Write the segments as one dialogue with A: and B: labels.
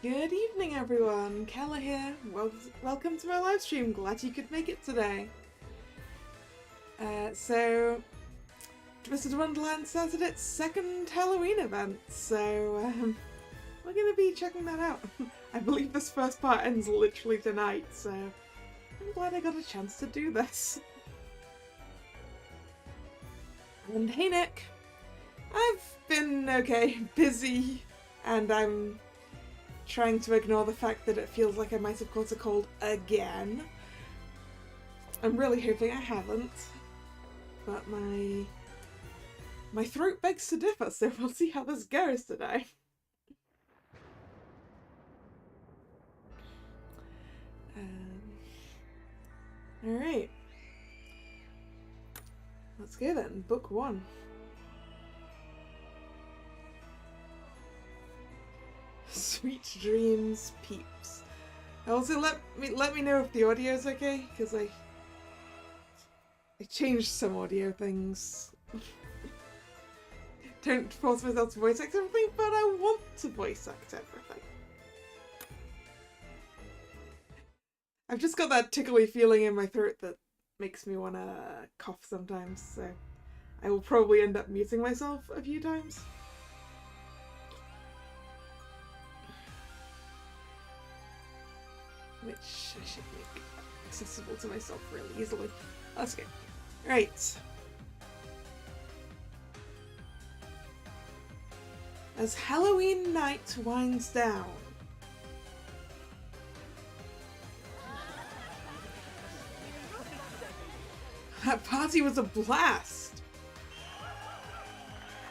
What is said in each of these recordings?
A: Good evening, everyone. Kalla here. Welcome to my live stream. Glad you could make it today. So, Twisted Wonderland started its second Halloween event, so we're going to be checking that out. I believe this first part ends literally tonight, so I'm glad I got a chance to do this. And hey, Nick. I've been, busy, and I'm trying to ignore the fact that it feels like I might have caught a cold again. I'm really hoping I haven't, but my throat begs to differ, so we'll see how this goes today. Alright. Let's go then. Book 1. Sweet dreams, peeps. Also, let me know if the audio is okay, because I changed some audio things. Don't force myself to voice act everything, but I want to voice act everything. I've just got that tickly feeling in my throat that makes me want to cough sometimes, so I will probably end up muting myself a few times. Which I should make accessible to myself really easily. Let's go. Right. As Halloween night winds down, that party was a blast!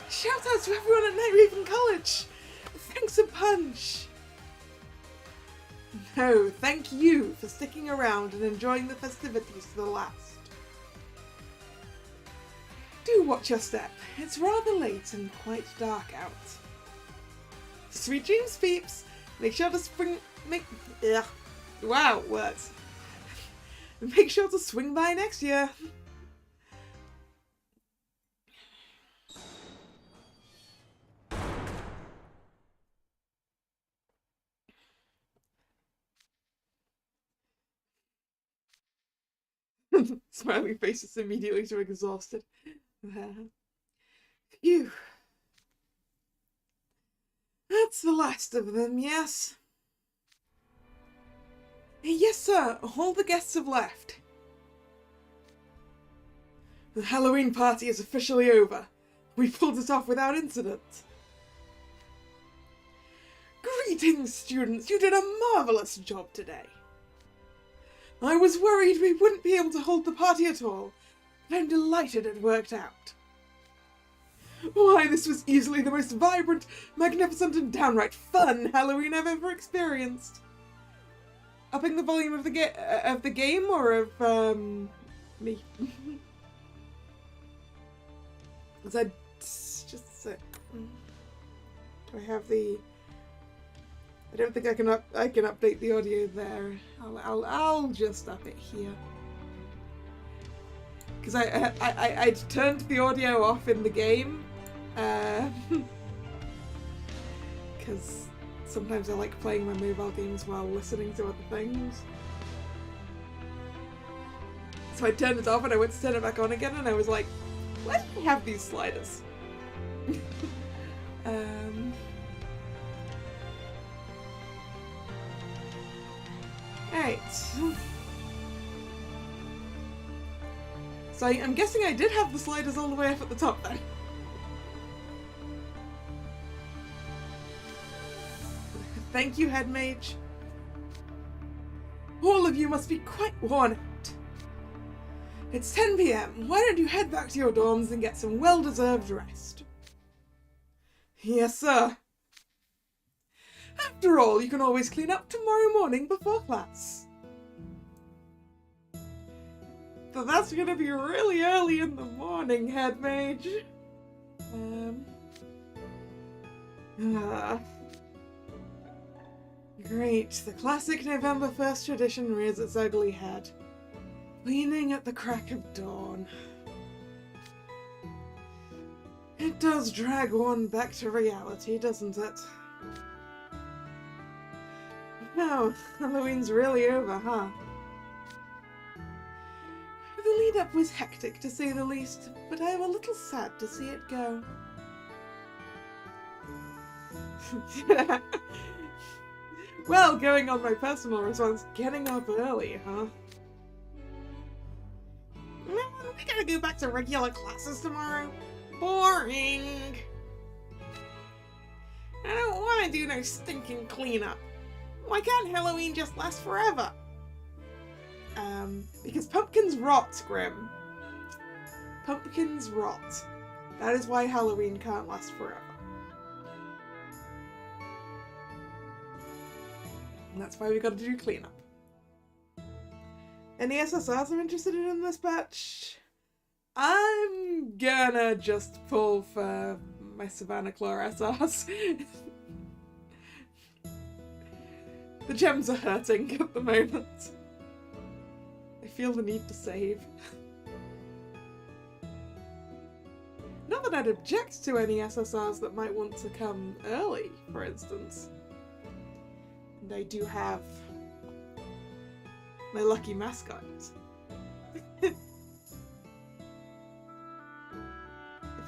A: Shout out to everyone at Night Raven College! Thanks a bunch! No, thank you for sticking around and enjoying the festivities to the last. Do watch your step. It's rather late and quite dark out. Sweet dreams, peeps! Make sure to Wow, words. Make sure to swing by next year. Smiling faces immediately too exhausted. Phew. That's the last of them, yes? Yes, sir. All the guests have left. The Halloween party is officially over. We pulled it off without incident. Greetings, students. You did a marvelous job today. I was worried we wouldn't be able to hold the party at all, but I'm delighted it worked out. Why, this was easily the most vibrant, magnificent, and downright fun Halloween I've ever experienced. Upping the volume of the game, or of, me? Is that just do I have the... I don't think I can update the audio there. I'll just up it here. Because I'd turned the audio off in the game. Because sometimes I like playing my mobile games while listening to other things. So I turned it off and I went to turn it back on again and I was like, why do we have these sliders? Alright. So I'm guessing I did have the sliders all the way up at the top then. Thank you, Head Mage. All of you must be quite worn out. It's 10 PM. Why don't you head back to your dorms and get some well-deserved rest? Yes, sir. After all, you can always clean up tomorrow morning before class. But that's gonna be really early in the morning, Head Mage. Great, the classic November 1st tradition rears its ugly head. Cleaning at the crack of dawn. It does drag one back to reality, doesn't it? Oh, Halloween's really over, huh? The lead-up was hectic, to say the least, but I am a little sad to see it go. Well, going on my personal response, getting up early, huh? We gotta go back to regular classes tomorrow. Boring. I don't want to do no stinking cleanup. Why can't Halloween just last forever? Because pumpkins rot, Grim. Pumpkins rot. That is why Halloween can't last forever. And that's why we gotta do cleanup. Any SSRs I'm interested in this batch? I'm gonna just pull for my Savannah Claw SRs. The gems are hurting at the moment. I feel the need to save. Not that I'd object to any SSRs that might want to come early, for instance. And I do have my lucky mascot.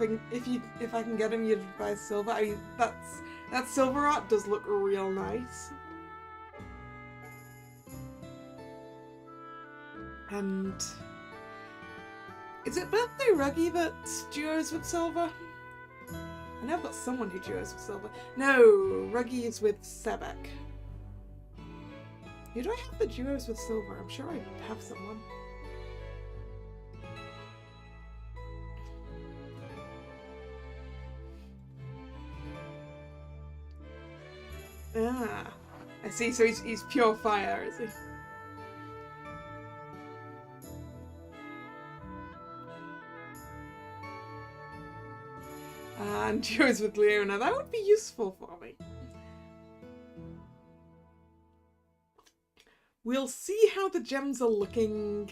A: If I can get him, you'd buy silver. I mean, that silver art does look real nice. And is it Birthday Ruggy that duos with silver? I know I've got someone who duos with silver. No, Ruggy is with Sebek. Who do I have the duos with silver? I'm sure I have someone. Ah, I see. So he's pure fire, is he? And duos with Leona. That would be useful for me. We'll see how the gems are looking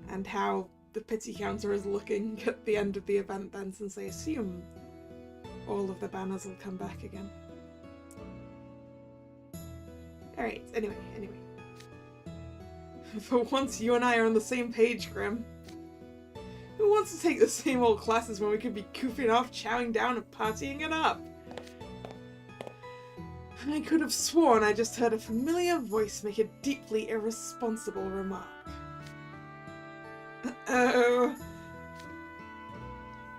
A: and how the pity counter is looking at the end of the event then, since I assume all of the banners will come back again. Alright, anyway. For once you and I are on the same page, Grim. Who wants to take the same old classes when we could be goofing off, chowing down and partying it up? I could have sworn I just heard a familiar voice make a deeply irresponsible remark. Uh-oh.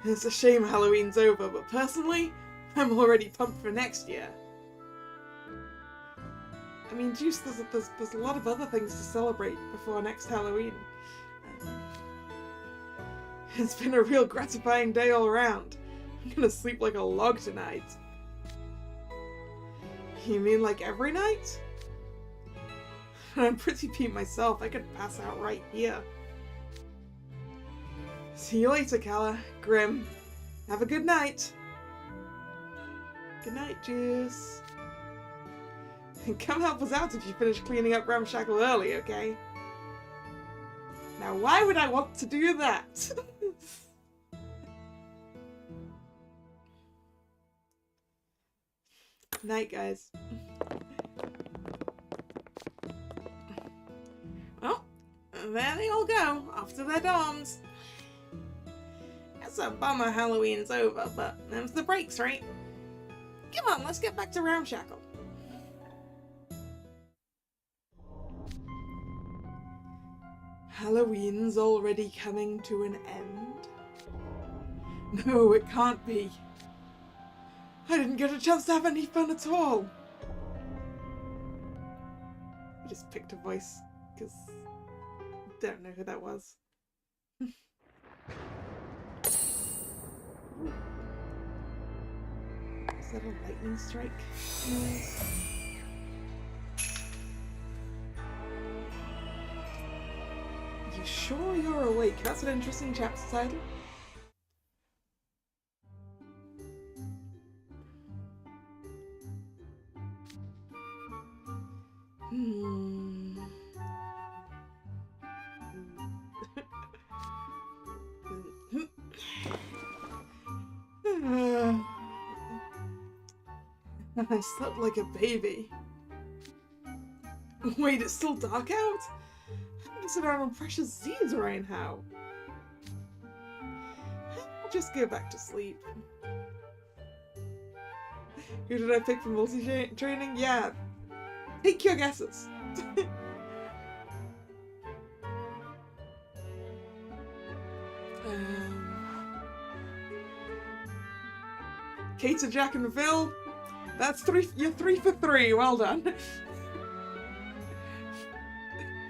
A: It's a shame Halloween's over, but personally, I'm already pumped for next year. I mean, Juice, there's a lot of other things to celebrate before next Halloween. It's been a real gratifying day all around. I'm gonna sleep like a log tonight. You mean like every night? I'm pretty peeved myself. I could pass out right here. See you later, Kalla. Grim. Have a good night. Good night, Juice. Come help us out if you finish cleaning up Ramshackle early, okay? Now, why would I want to do that? Night, guys. Well, there they all go, off to their dorms. It's a bummer Halloween's over, but them's the breaks, right? Come on, let's get back to Ramshackle. Halloween's already coming to an end? No, it can't be. I didn't get a chance to have any fun at all. I just picked a voice, because I don't know who that was. Is that a lightning strike noise? You sure you're awake? That's an interesting chapter title. I slept like a baby. Wait, it's still dark out? I can sit around on precious Z's right now. I'll just go back to sleep. Who did I pick for multi-training? Yeah. Take your guesses. Kate, Jack, and Phil. That's 3. You're 3 for 3. Well done.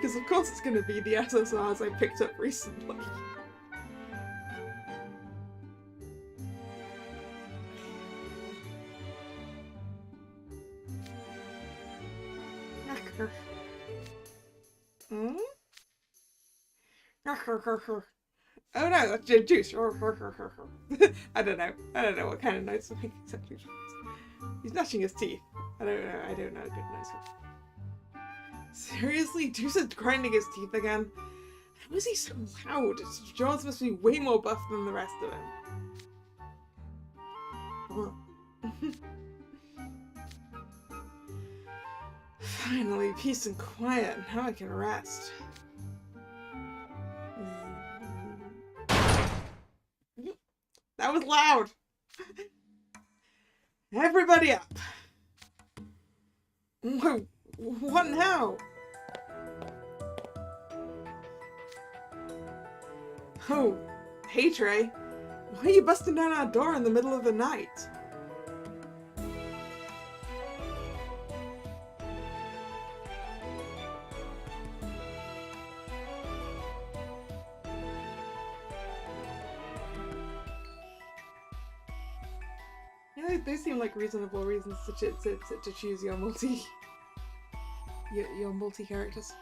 A: Because of course it's going to be the SSRs I picked up recently. Hmm? Oh no, that's juice. I don't know what kind of noise to make exactly. He's gnashing his teeth. I don't know a good noise. Seriously? Deuce is grinding his teeth again? How is he so loud? Jaws must be way more buff than the rest of him. Finally, peace and quiet. Now I can rest. That was loud! Everybody up! Whoa, what now? Oh, hey Trey. Why are you busting down our door in the middle of the night? Yeah, they seem like reasonable reasons to choose your multi characters.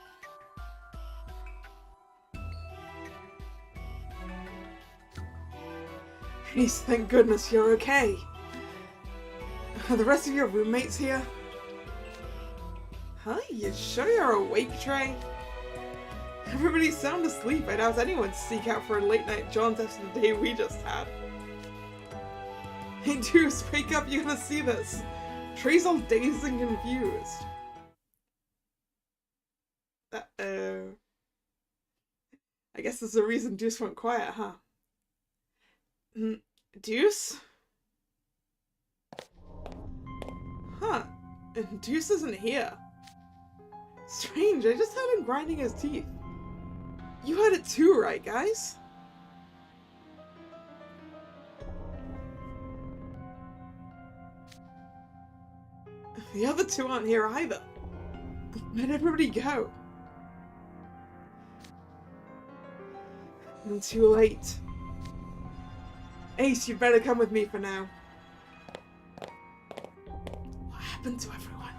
A: Ace, thank goodness you're okay. Are the rest of your roommates here? Huh? You sure you're awake, Trey? Everybody's sound asleep. I doubt anyone'd seek out for a late night jaunt after the day we just had. Hey Deuce, wake up, you gotta see this. Trey's all dazed and confused. Uh-oh. I guess there's a reason Deuce went quiet, huh? Deuce? Huh. And Deuce isn't here. Strange, I just heard him grinding his teeth. You heard it too, right, guys? The other two aren't here either. Where'd everybody go? I'm too late. Ace, you'd better come with me for now. What happened to everyone?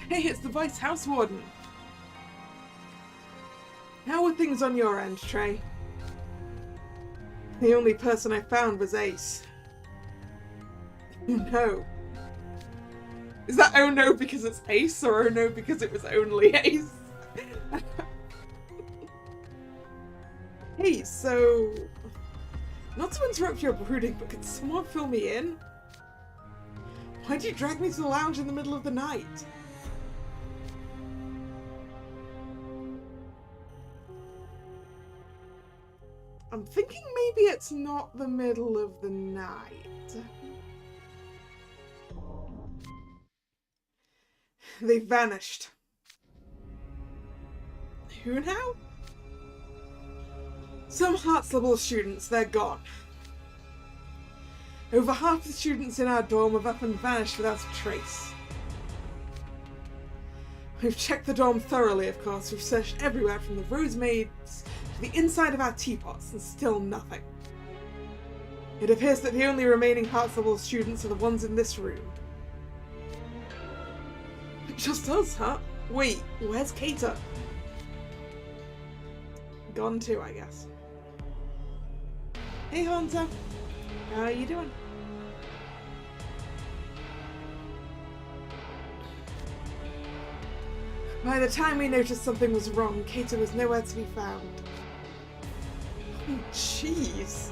A: Hey, it's the Vice House Warden. How are things on your end, Trey? The only person I found was Ace. Oh no. Is that oh no because it's Ace, or oh no because it was only Ace? Hey, so... Not to interrupt your brooding, but could someone fill me in? Why'd you drag me to the lounge in the middle of the night? I'm thinking maybe it's not the middle of the night. They vanished. Who now? Some Hartslevel students, they're gone. Over half the students in our dorm have up and vanished without a trace. We've checked the dorm thoroughly, of course. We've searched everywhere from the rosemaids to the inside of our teapots, and still nothing. It appears that the only remaining Hartslevel students are the ones in this room. Just us, huh? Wait, where's Kater? Gone too, I guess. Hey, Hunter. How are you doing? By the time we noticed something was wrong, Kater was nowhere to be found. Jeez.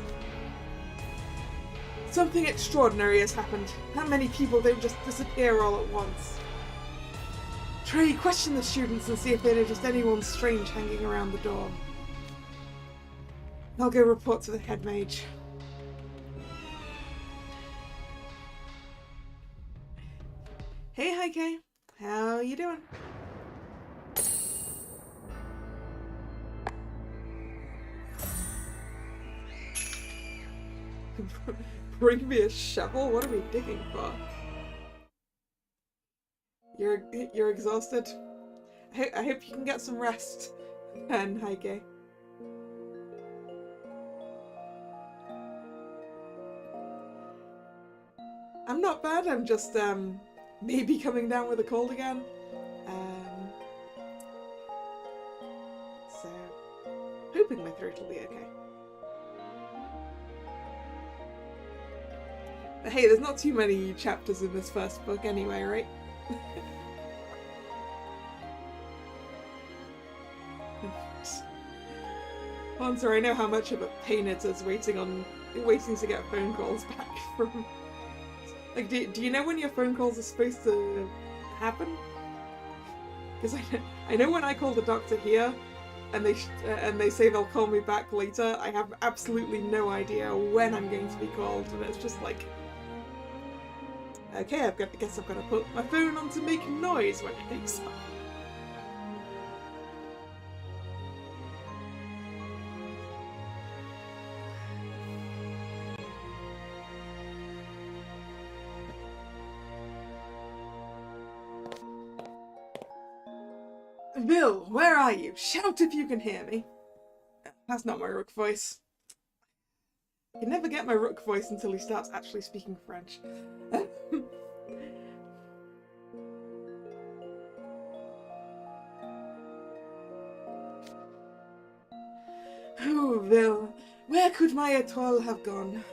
A: Something extraordinary has happened. That many people don't just disappear all at once. Trey, question the students and see if they noticed anyone strange hanging around the door. I'll go report to the head mage. Hey, Heike. How you doing? Bring me a shovel? What are we digging for? You're exhausted? I hope you can get some rest then, Heike. I'm not bad, I'm just maybe coming down with a cold again. So hoping my throat will be okay. But hey, there's not too many chapters in this first book anyway, right? Answer, I know how much of a pain it is waiting to get phone calls back from... Like, do you know when your phone calls are supposed to happen? Because I know when I call the doctor here, and they say they'll call me back later, I have absolutely no idea when I'm going to be called, and it's just like... Okay, I guess I've got to put my phone on to make noise when it picks up. Bill, where are you? Shout if you can hear me. That's not my rook voice. I can never get my rook voice until he starts actually speaking French. Oh, Bill, where could my atoll have gone?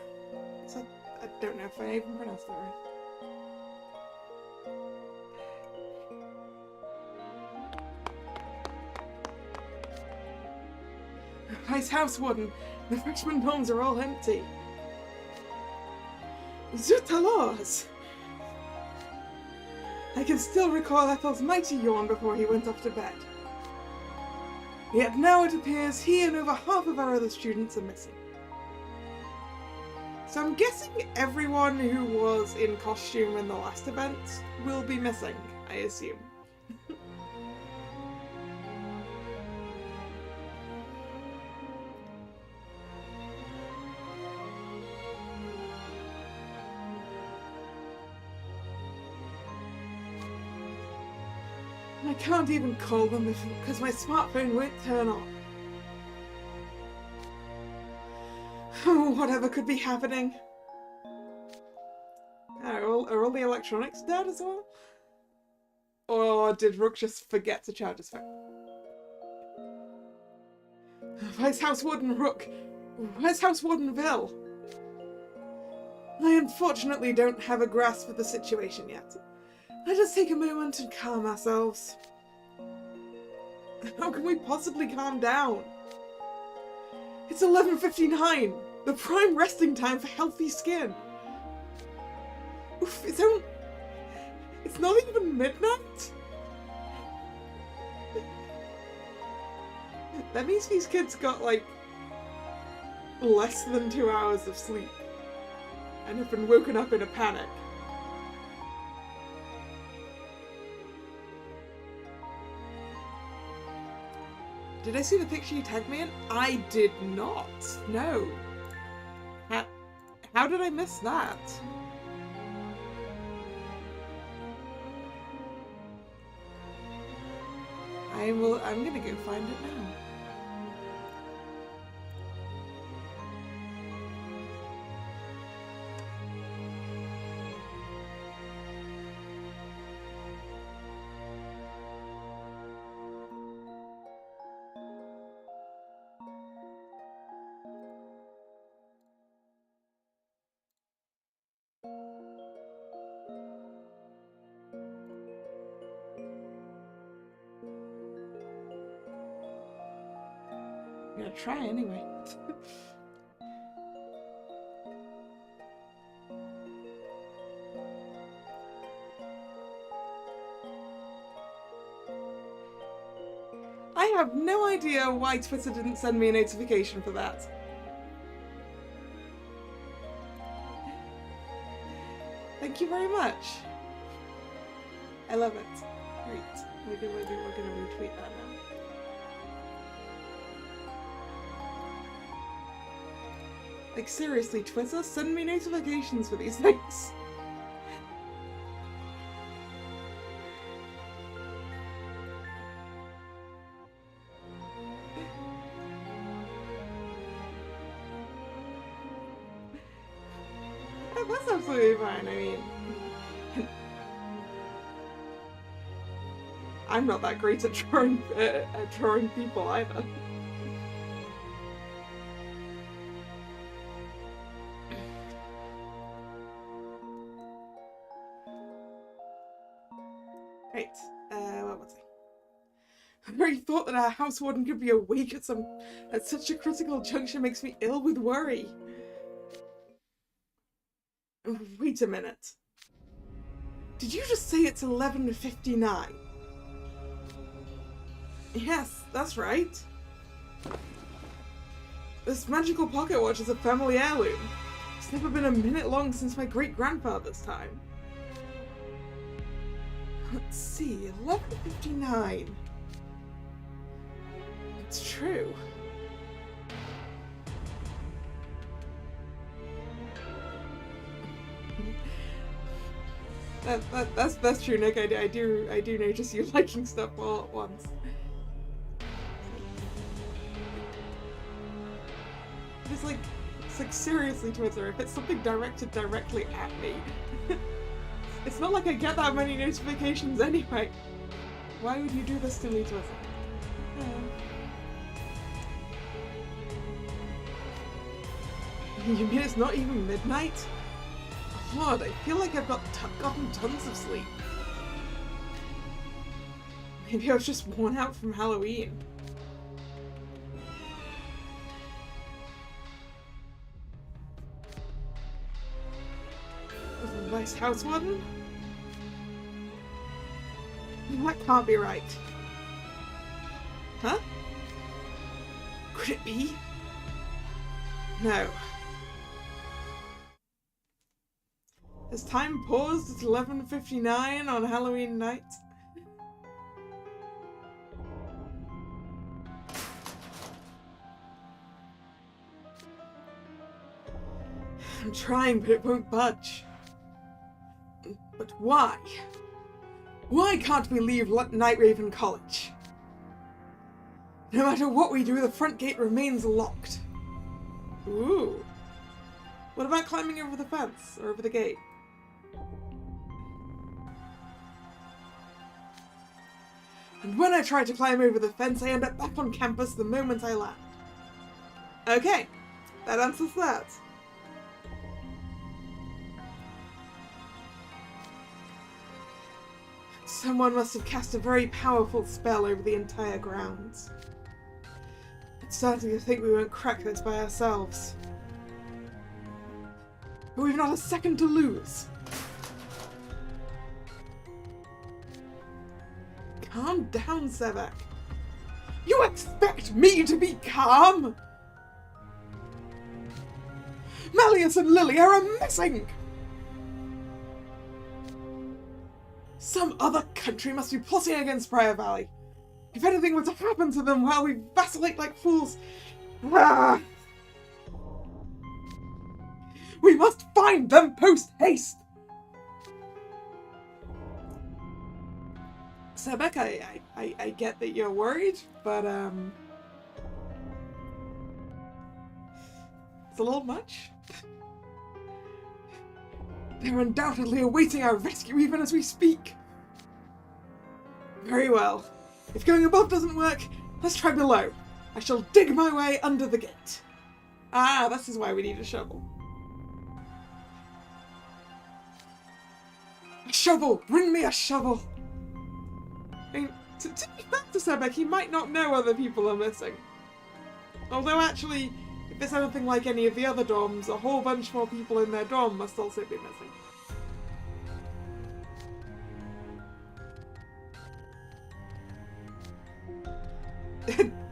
A: I don't know if I even pronounced that right. Vice House Warden, the freshman homes are all empty. Zut alors! I can still recall Ethel's mighty yawn before he went off to bed. Yet now it appears he and over half of our other students are missing. So I'm guessing everyone who was in costume in the last event will be missing, I assume. I can't even call them because my smartphone won't turn on. Oh, whatever could be happening. Are all the electronics dead as well? Or did Rook just forget to charge his phone? Where's House Warden Rook? Where's House Warden Bill? I unfortunately don't have a grasp of the situation yet. Let us take a moment and calm ourselves. How can we possibly calm down? It's 11:59, the prime resting time for healthy skin. Oof, it's not even midnight? That means these kids got like less than 2 hours of sleep and have been woken up in a panic. Did I see the picture you tagged me in? I did not. No. How did I miss that? I'm gonna go find it now. I'm gonna try anyway. I have no idea why Twitter didn't send me a notification for that. Thank you very much. I love it. Great. We're gonna retweet that now. Like seriously, Twitter, send me notifications for these things. That's absolutely fine, I mean... I'm not that great at drawing people either. Right, what was I? The very thought that our house warden could be awake at such a critical juncture makes me ill with worry. Wait a minute. Did you just say it's 11:59? Yes, that's right. This magical pocket watch is a family heirloom. It's never been a minute long since my great-grandfather's time. Let's see, 11:59. It's true. That's true, Nick. I do notice you liking stuff all at once. It's like seriously, Twitter, if it's something directed directly at me, it's not like I get that many notifications anyway. Why would you do this to me, Twitter? You mean it's not even midnight? God, I feel like I've gotten tons of sleep. Maybe I was just worn out from Halloween. Was a nice house warden? That can't be right. Huh? Could it be? No. Has time paused at 11:59 on Halloween night? I'm trying, but it won't budge. But why? Why can't we leave Night Raven College? No matter what we do, the front gate remains locked. Ooh. What about climbing over the fence, or over the gate? And when I try to climb over the fence, I end up back on campus the moment I land. Okay, that answers that. Someone must have cast a very powerful spell over the entire grounds. It's starting to think we won't crack this by ourselves. But we've not a second to lose. Calm down, Sevek. You expect me to be calm? Malleus and Lily are missing! Some other country must be plotting against Briar Valley. If anything were to happen to them while we vacillate like fools... Ah! We must find them post-haste! Sebek, I get that you're worried, but, it's a little much. They're undoubtedly awaiting our rescue even as we speak. Very well. If going above doesn't work, let's try below. I shall dig my way under the gate. Ah, this is why we need a shovel. A shovel! Bring me a shovel! I mean, to be fair to Sebek, he might not know other people are missing. Although actually, if it's anything like any of the other dorms, a whole bunch more people in their dorm must also be missing.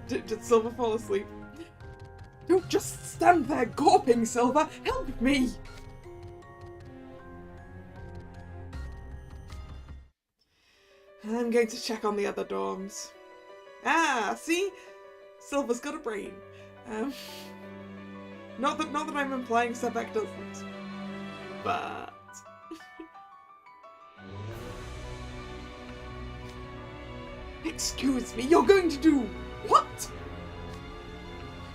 A: Did Silver fall asleep? Don't just stand there gawping, Silver! Help me! I'm going to check on the other dorms. Ah, see? Silver's got a brain. Not that I'm implying Sebek doesn't. But... Excuse me, you're going to do what?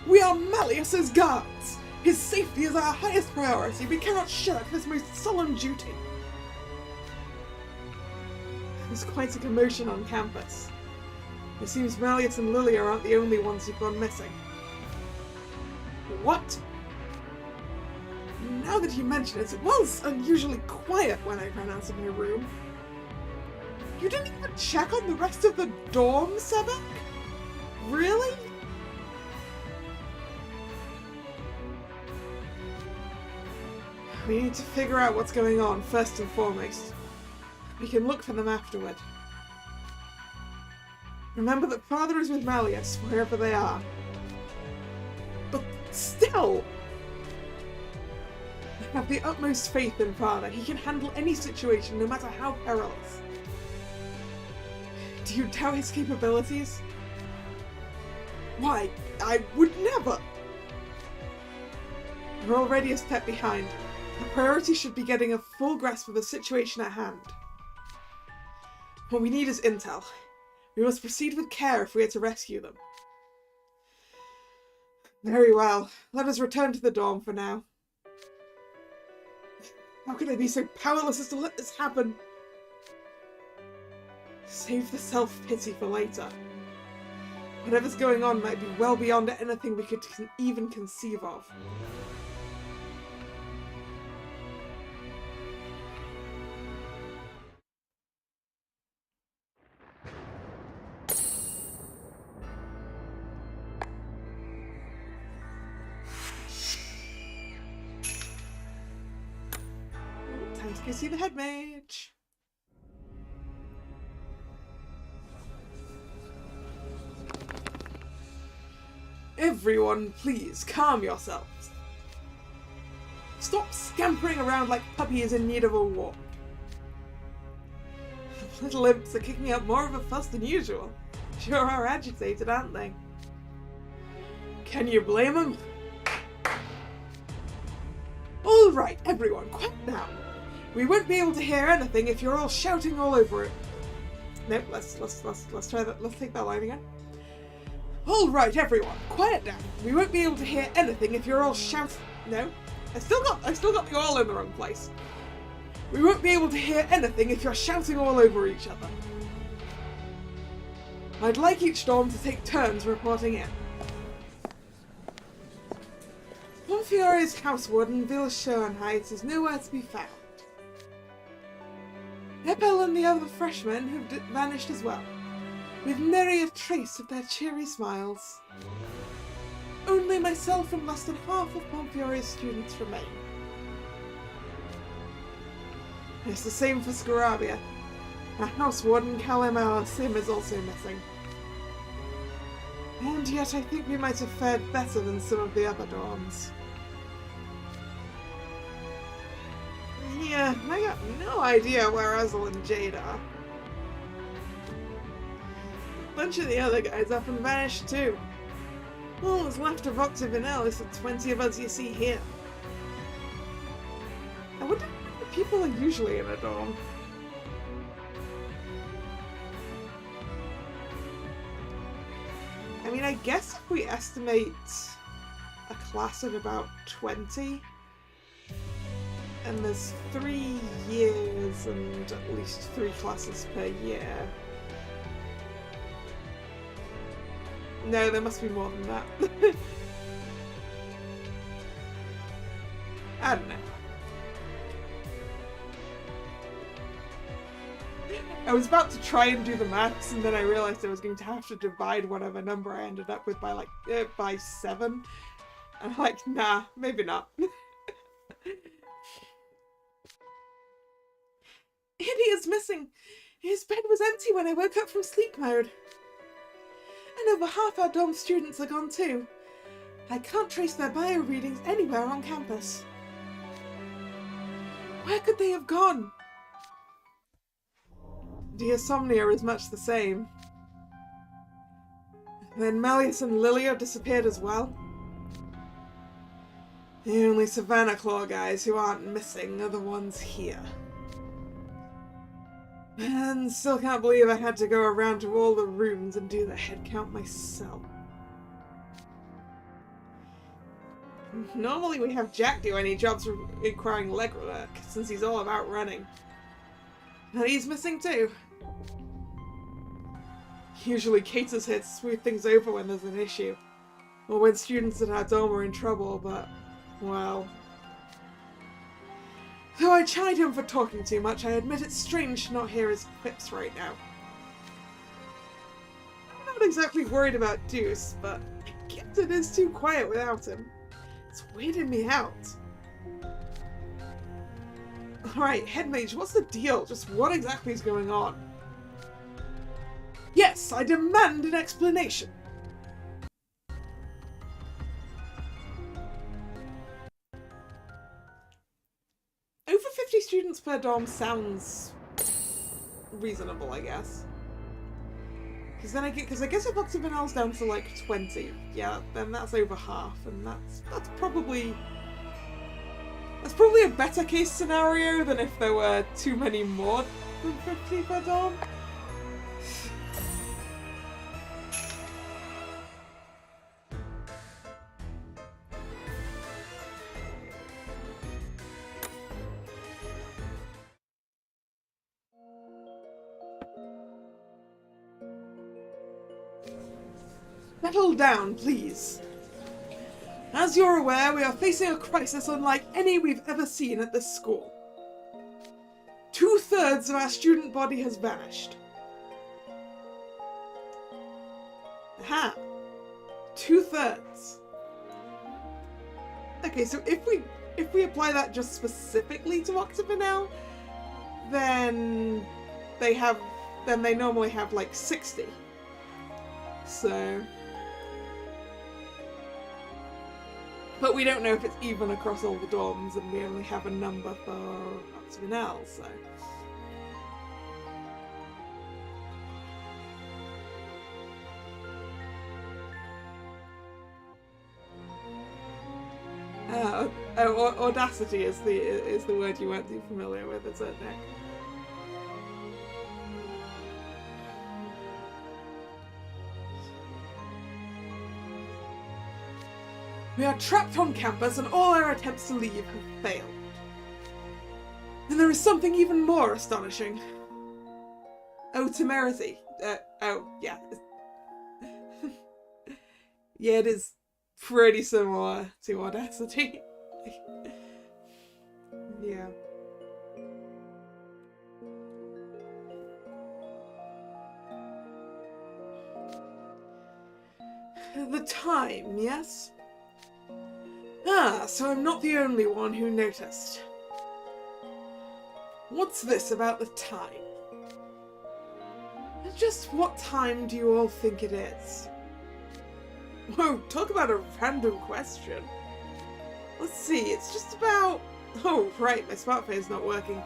A: We are Malleus's guards! His safety is our highest priority. We cannot shirk this most solemn duty. There's quite a commotion on campus. It seems Malleus and Lilia aren't the only ones who've gone missing. What? Now that you mention it, it was unusually quiet when I ran out of my room. You didn't even check on the rest of the dorm, Sebek? Really? We need to figure out what's going on first and foremost. We can look for them afterward. Remember that Father is with Malleus, wherever they are. But still! I have the utmost faith in Father. He can handle any situation, no matter how perilous. Do you doubt his capabilities? Why, I would never! We're already a step behind. The priority should be getting a full grasp of the situation at hand. What we need is intel. We must proceed with care if we are to rescue them. Very well. Let us return to the dorm for now. How could I be so powerless as to let this happen? Save the self-pity for later. Whatever's going on might be well beyond anything we could even conceive of. Time to go see the head mage. Everyone, please calm yourselves. Stop scampering around like puppies in need of a walk. The little imps are kicking up more of a fuss than usual. Sure are agitated, aren't they? Can you blame them? All right, everyone, quiet down. We won't be able to hear anything if you're all shouting all over it. Nope, let's try that. Let's take that line again. All right, everyone, quiet down. We won't be able to hear anything if you're all shouting. No, I still got the all in the wrong place. We won't be able to hear anything if you're shouting all over each other. I'd like each dorm to take turns reporting in. Monfiore's house warden, Vil Schoenheit, is nowhere to be found. Epel and the other freshmen have vanished as well, with nary a trace of their cheery smiles. Only myself and less than half of Monfiore's students remain. It's the same for Scarabia. Our house warden, Kalimala Sim, is also missing. And yet I think we might have fared better than some of the other dorms. Yeah, I got no idea where Uzzle and Jade are. A bunch of the other guys up and vanished too. All that's left of Octavinelle is the 20 of us you see here. I wonder how many people are usually in a dorm. I mean, I guess if we estimate a class of about 20, and there's 3 years and at least 3 classes per year. No, there must be more than that. I don't know. I was about to try and do the maths, and then I realized I was going to have to divide whatever number I ended up with by like by 7. I'm like, nah, maybe not. Andy is missing. His bed was empty when I woke up from sleep mode. And over half our dorm students are gone too. I can't trace their bio readings anywhere on campus. Where could they have gone? The insomnia is much the same. Then Malleus and Lilia disappeared as well. The only Savannah Claw guys who aren't missing are the ones here. And still can't believe I had to go around to all the rooms and do the head count myself. Normally we have Jack do any jobs requiring leg work, since he's all about running. And he's missing too. Usually Kate is here to smooth things over when there's an issue. Or when students at our dorm are in trouble, but, well... Though I chide him for talking too much, I admit it's strange to not hear his quips right now. I'm not exactly worried about Deuce, but I guess it is too quiet without him. It's weirding me out. Alright, Head Mage, what's the deal? Just what exactly is going on? Yes, I demand an explanation. Over 50 students per dorm sounds reasonable, I guess. Because I guess if Octagonal's down to like 20, yeah, then that's over half, and that's probably a better case scenario than if there were too many more than 50 per dorm. Settle down, please. As you're aware, we are facing a crisis unlike any we've ever seen at this school. 2/3 of our student body has vanished. Aha! 2/3. Okay, so if we apply that just specifically to Octagonal, then they normally have like 60. So... But we don't know if it's even across all the dorms, and we only have a number for Octagonal, so... Audacity is the word you weren't too familiar with, isn't it, Nick? We are trapped on campus and all our attempts to leave have failed. And there is something even more astonishing. Oh, temerity. Oh, yeah. Yeah, it is pretty similar to Audacity. Yeah. The time, yes? Ah, so I'm not the only one who noticed. What's this about the time? Just what time do you all think it is? Whoa, talk about a random question. Let's see, it's just about... Oh, right, my smartphone's not working,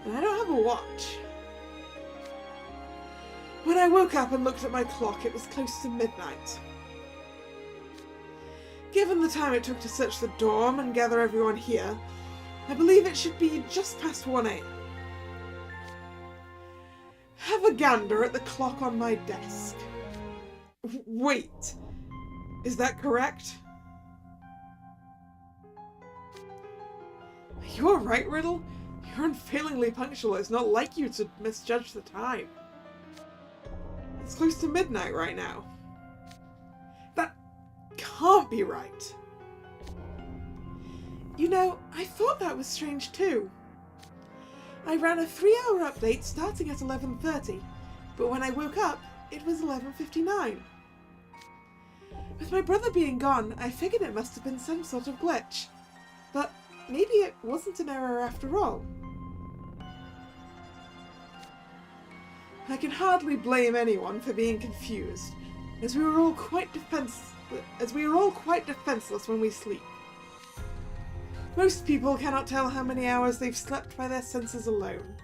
A: and I don't have a watch. When I woke up and looked at my clock, it was close to midnight. Given the time it took to search the dorm and gather everyone here, I believe it should be just past 1 AM. Have a gander at the clock on my desk. Wait, is that correct? You're right, Riddle. You're unfailingly punctual. It's not like you to misjudge the time. It's close to midnight right now. That can't be right. You know, I thought that was strange too. I ran a 3-hour update starting at 11:30, but when I woke up, it was 11:59. With my brother being gone, I figured it must have been some sort of glitch. But maybe it wasn't an error after all. I can hardly blame anyone for being confused, as we were all quite defenseless when we sleep. Most people cannot tell how many hours they've slept by their senses alone.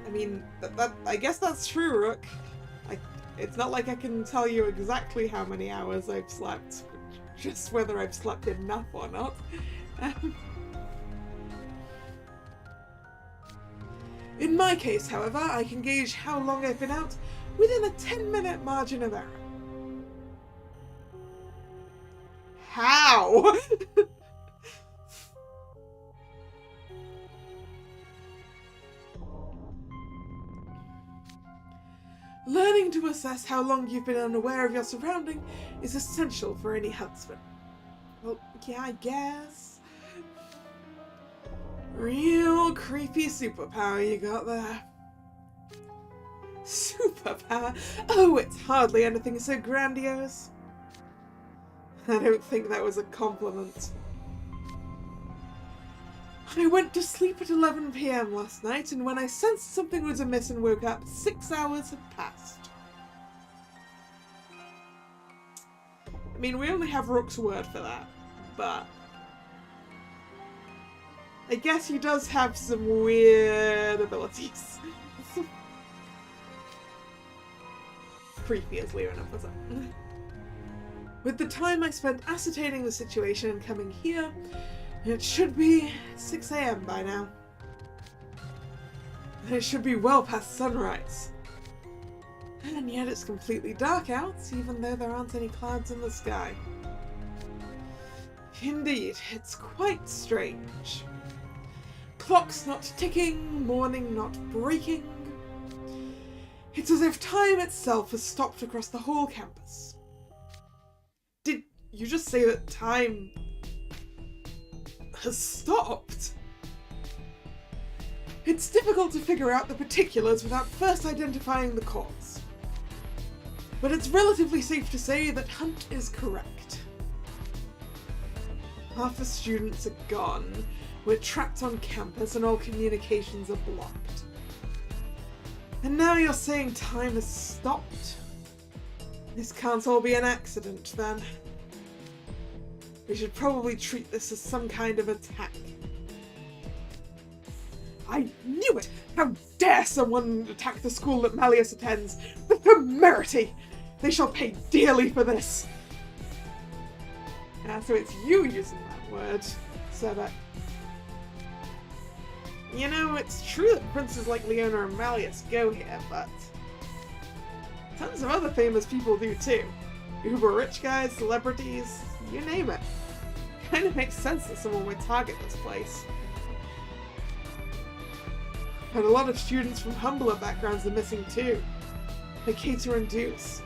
A: I mean, I guess that's true, Rook. It's not like I can tell you exactly how many hours I've slept, just whether I've slept enough or not. In my case, however, I can gauge how long I've been out within a 10-minute margin of error. How? Learning to assess how long you've been unaware of your surrounding is essential for any huntsman. Well, yeah, I guess. Real creepy superpower you got there. Superpower? Oh, it's hardly anything so grandiose. I don't think that was a compliment. I went to sleep at 11 PM last night, and when I sensed something was amiss and woke up, 6 hours had passed. I mean, we only have Rook's word for that, but I guess he does have some weird abilities. Creepy as Leona puts it. With the time I spent ascertaining the situation and coming here, it should be 6 AM by now. And it should be well past sunrise. And yet it's completely dark out, even though there aren't any clouds in the sky. Indeed, it's quite strange. Clock's not ticking, morning not breaking. It's as if time itself has stopped across the whole campus. Did you just say that time has stopped? It's difficult to figure out the particulars without first identifying the cause. But it's relatively safe to say that Hunt is correct. Half the students are gone, we're trapped on campus and all communications are blocked. And now you're saying time has stopped? This can't all be an accident, then. We should probably treat this as some kind of attack. I knew it! How dare someone attack the school that Malleus attends! The temerity! They shall pay dearly for this! So it's you using that word, Sebek. You know, it's true that princes like Leona and Malleus go here, but tons of other famous people do too. Uber rich guys, celebrities, you name it. Kinda makes sense that someone would target this place. And a lot of students from humbler backgrounds are missing too. Like Cater and Deuce.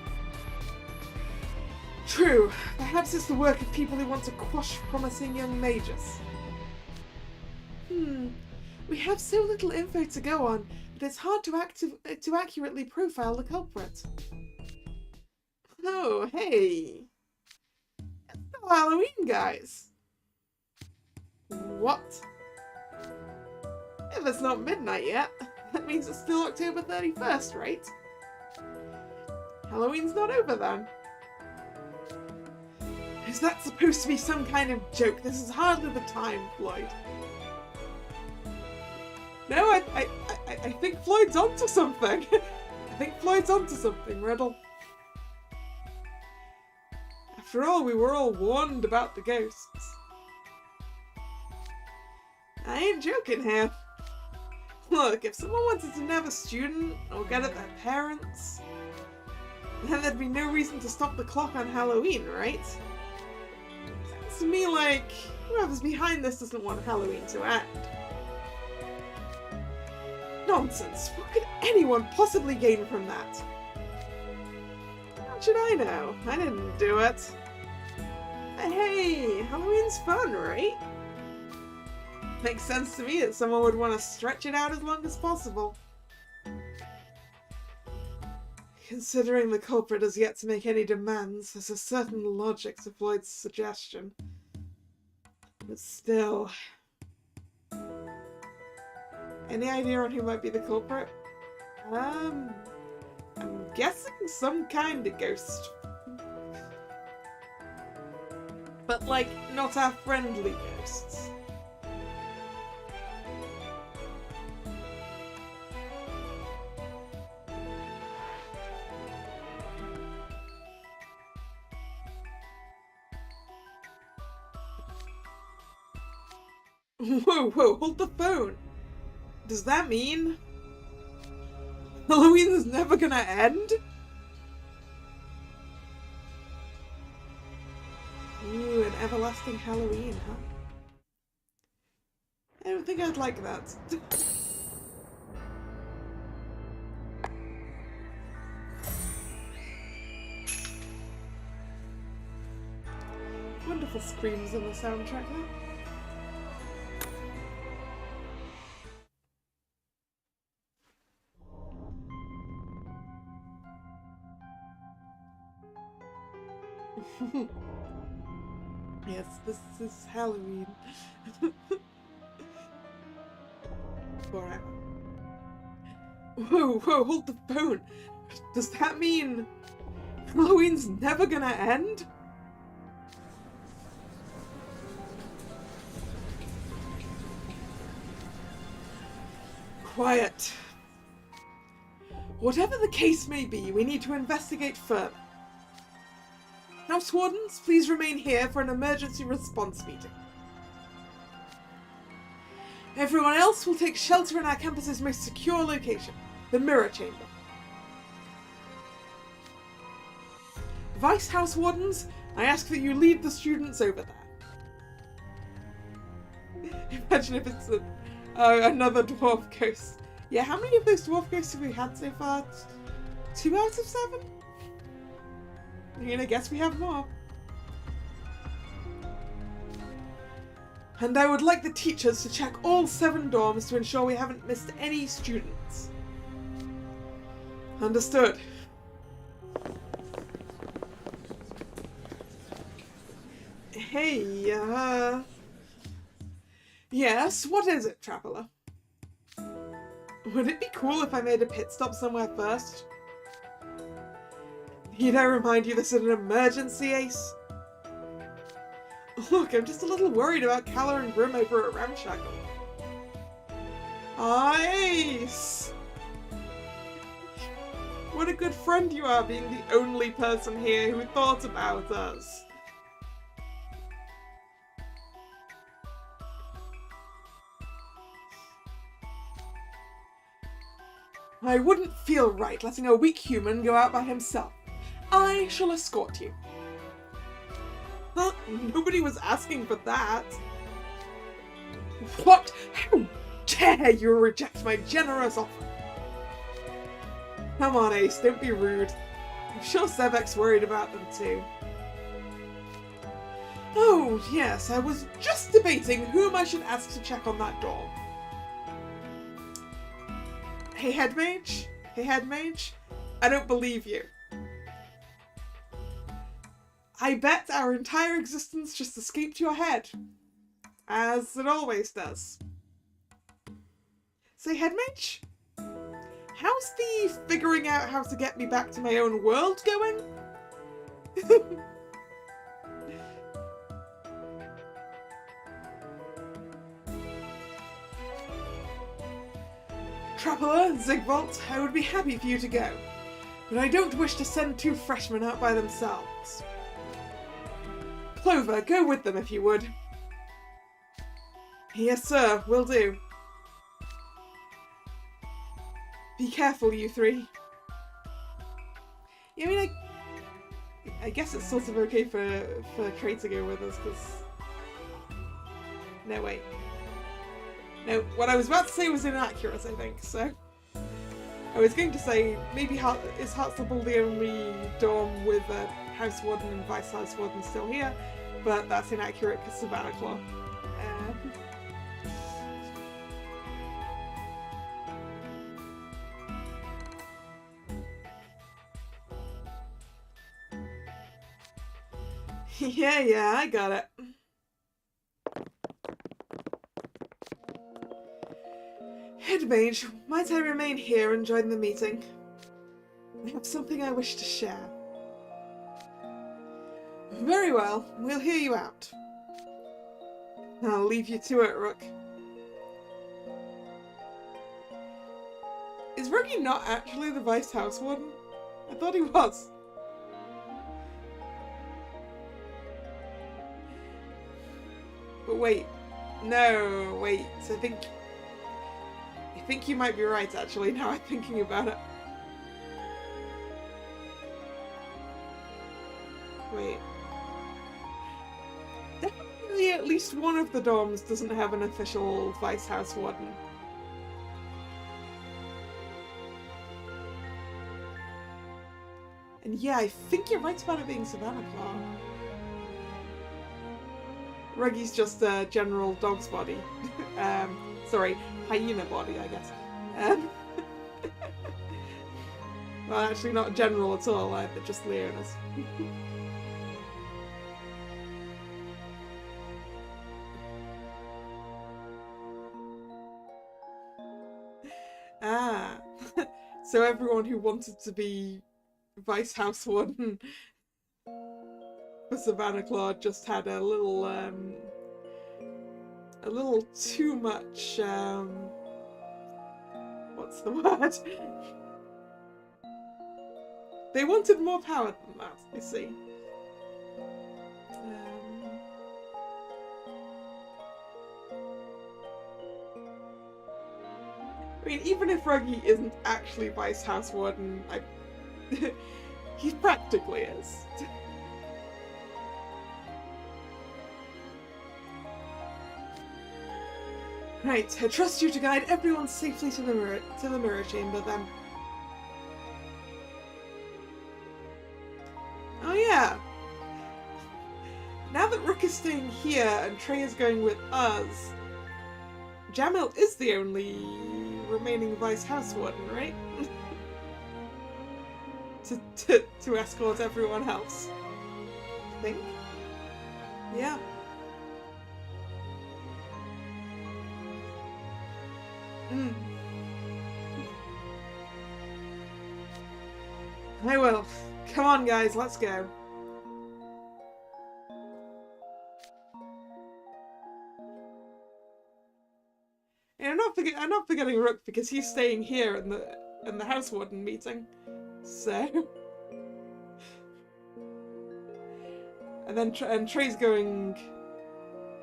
A: True, perhaps it's the work of people who want to quash promising young mages. We have so little info to go on that it's hard to accurately profile the culprit. Oh, hey! It's still Halloween, guys! What? If it's not midnight yet, that means it's still October 31st, right? Halloween's not over then. Is that supposed to be some kind of joke? This is hardly the time, Floyd. No, I think Floyd's onto something. I think Floyd's onto something, Riddle. After all, we were all warned about the ghosts. I ain't joking here. Look, if someone wanted to nab a student or get at their parents, then there'd be no reason to stop the clock on Halloween, right? Sounds to me like whoever's behind this doesn't want Halloween to end. Nonsense! What could anyone possibly gain from that? How should I know? I didn't do it. Hey, Halloween's fun, right? Makes sense to me that someone would want to stretch it out as long as possible. Considering the culprit has yet to make any demands, there's a certain logic to Floyd's suggestion. But still... Any idea on who might be the culprit? I'm guessing some kind of ghost. But, like, not our friendly ghosts. Whoa, hold the phone! Does that mean Halloween is never gonna end? Ooh, an everlasting Halloween, huh? I don't think I'd like that. Wonderful screams in the soundtrack there. Yes, this is Halloween. Alright. Whoa, hold the phone! Does that mean Halloween's never gonna end? Quiet. Whatever the case may be, we need to investigate further. House Wardens, please remain here for an emergency response meeting. Everyone else will take shelter in our campus's most secure location, the Mirror Chamber. Vice House Wardens, I ask that you lead the students over there. Imagine if it's another dwarf ghost. Yeah, how many of those dwarf ghosts have we had so far? 2 out of 7? I mean, I guess we have more. And I would like the teachers to check all 7 dorms to ensure we haven't missed any students. Understood. Hey, yes, what is it, Traveller? Would it be cool if I made a pit stop somewhere first? Need I remind you this is an emergency, Ace? Look, I'm just a little worried about Kalla and Grim over at Ramshackle. Ace! What a good friend you are, being the only person here who thought about us. I wouldn't feel right letting a weak human go out by himself. I shall escort you. Huh? Nobody was asking for that. What? How dare you reject my generous offer? Come on, Ace, don't be rude. I'm sure Sebek's worried about them too. Oh, yes, I was just debating whom I should ask to check on that door. Hey, Head Mage? Hey, Head Mage? I don't believe you. I bet our entire existence just escaped your head. As it always does. Say, Head Mage? How's the figuring out how to get me back to my own world going? Traveller, Zigvolt, I would be happy for you to go, but I don't wish to send 2 freshmen out by themselves. Clover, go with them if you would. Yes, sir, will do. Be careful, you 3. Yeah, I mean, I guess it's sort of okay for Trey to go with us, because... No, wait. No, what I was about to say was inaccurate, I think, so... I was going to say, maybe is Hartstable the only dorm with a House Warden and Vice House Warden still here, but that's inaccurate because Savannah Claw. Yeah, I got it. Head mage, might I remain here and join the meeting? I have something I wish to share. Very well, we'll hear you out. I'll leave you to it, Rook. Is Rookie not actually the Vice House Warden? I thought he was. But wait. No, wait. I think you might be right, actually, now I'm thinking about it. Wait. Definitely at least one of the dorms doesn't have an official Vice House Warden. And yeah, I think you're right about it being Savannah Claw. Ruggy's just a general dog's body. Sorry, hyena body, I guess. Well, actually not general at all, they're just Leonas. Ah, so everyone who wanted to be Vice House Warden for Savannah Claw just had a little too much, what's the word? They wanted more power than that, you see. I mean, even if Ruggy isn't actually Vice House Warden, he practically is. Right, I trust you to guide everyone safely to the mirror chamber then. Oh yeah! Now that Rook is staying here and Trey is going with us, Jamil is the only remaining Vice House Warden, right? to escort everyone else. I think. Yeah. I will. Come on, guys, let's go. And I'm not forgetting Rook because he's staying here in the House Warden meeting. So. And then Trey's going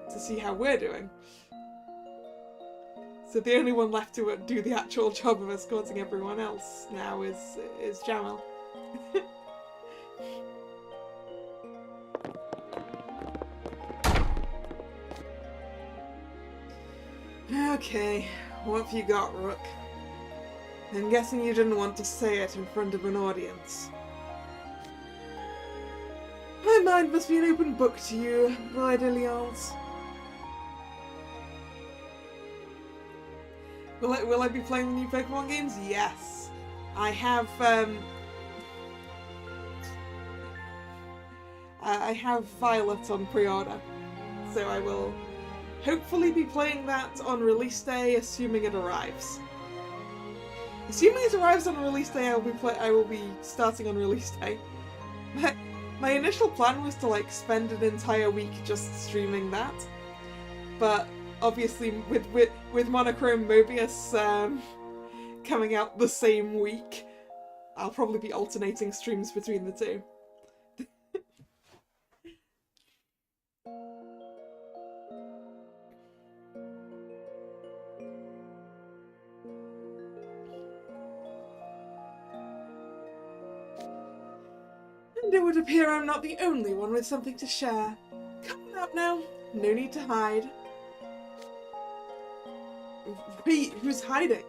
A: to see how we're doing. So the only one left to do the actual job of escorting everyone else now is Jamil. Okay, what have you got, Rook? I'm guessing you didn't want to say it in front of an audience. My mind must be an open book to you, Bride Alliance. Will I be playing the new Pokemon games? Yes. I have I have Violet on pre-order, so I will hopefully be playing that on release day, assuming it arrives. Assuming it arrives on release day, I will be starting on release day. My initial plan was to spend an entire week just streaming that, but obviously with Monochrome Mobius coming out the same week, I'll probably be alternating streams between the two. And it would appear I'm not the only one with something to share. Come on up now, no need to hide. Wait, who's hiding?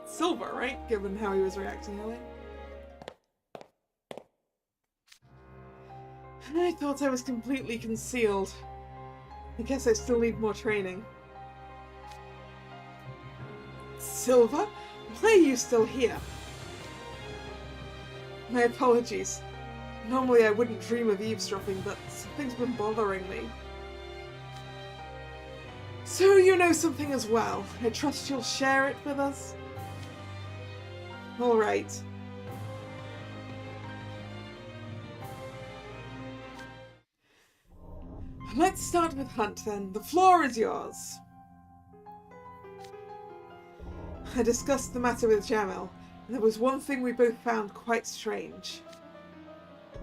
A: Silver, right? Given how he was reacting earlier. I thought I was completely concealed. I guess I still need more training. Silver? Why are you still here? My apologies. Normally I wouldn't dream of eavesdropping, but something's been bothering me. So you know something as well. I trust you'll share it with us? Alright. Let's start with Hunt then. The floor is yours. I discussed the matter with Jamil, and there was one thing we both found quite strange.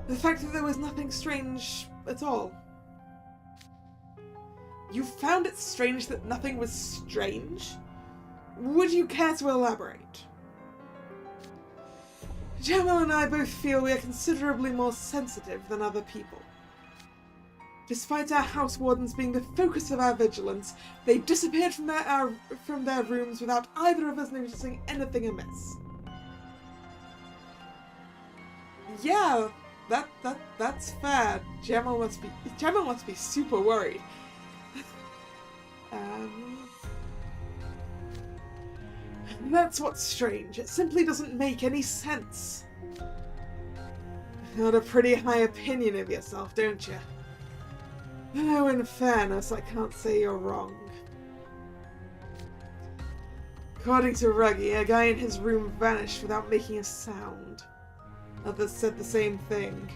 A: The fact that there was nothing strange at all. You found it strange that nothing was strange? Would you care to elaborate? Jamil and I both feel we are considerably more sensitive than other people. Despite our house wardens being the focus of our vigilance, they disappeared from their rooms without either of us noticing anything amiss. Yeah, that's fair. Jamil must be super worried. That's what's strange. It simply doesn't make any sense. You got a pretty high opinion of yourself, don't you? Oh, in fairness, I can't say you're wrong. According to Ruggy, a guy in his room vanished without making a sound. Others said the same thing.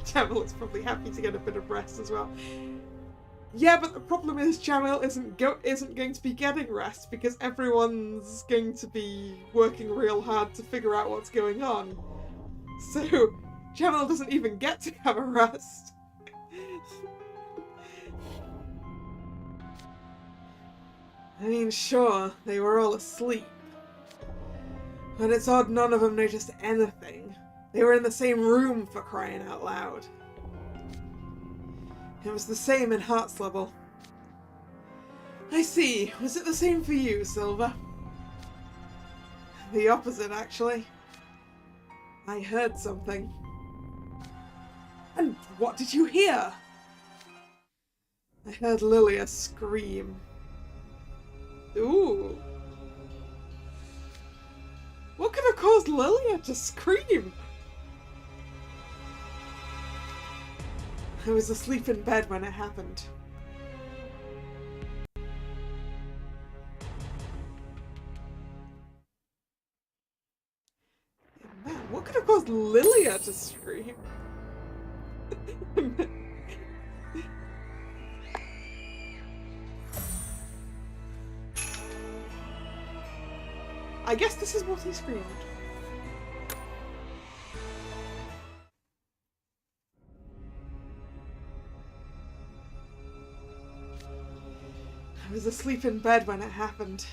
A: Jamil is probably happy to get a bit of rest as well. Yeah, but the problem is Jamil isn't going to be getting rest because everyone's going to be working real hard to figure out what's going on. So, Jamil doesn't even get to have a rest. I mean, sure, they were all asleep. But it's odd none of them noticed anything. They were in the same room, for crying out loud. It was the same in Heart's level. I see. Was it the same for you, Silver? The opposite, actually. I heard something. And what did you hear? I heard Lilia scream. Ooh. What could have caused Lilia to scream? I was asleep in bed when it happened. Man, what could have caused Lilia to scream? I guess this is what he screamed. I was asleep in bed when it happened.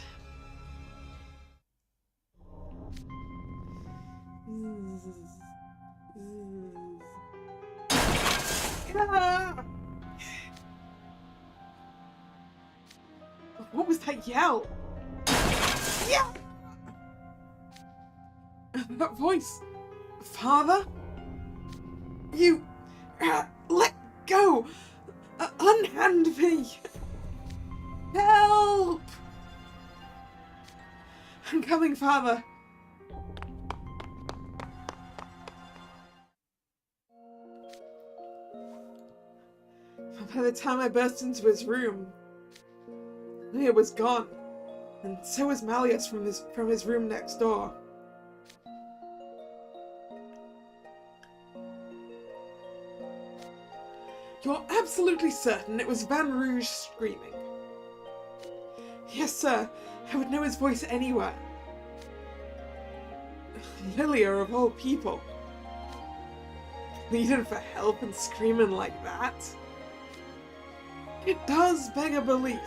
A: What was that yell? Yeah! That voice. Father? You... let go! Unhand me! Help! I'm coming, Father. By the time I burst into his room, Leah was gone, and so was Malleus from his room next door. You're absolutely certain it was Van Rouge screaming? Yes, sir. I would know his voice anywhere. Lilia, of all people. Needing for help and screaming like that? It does beg a belief.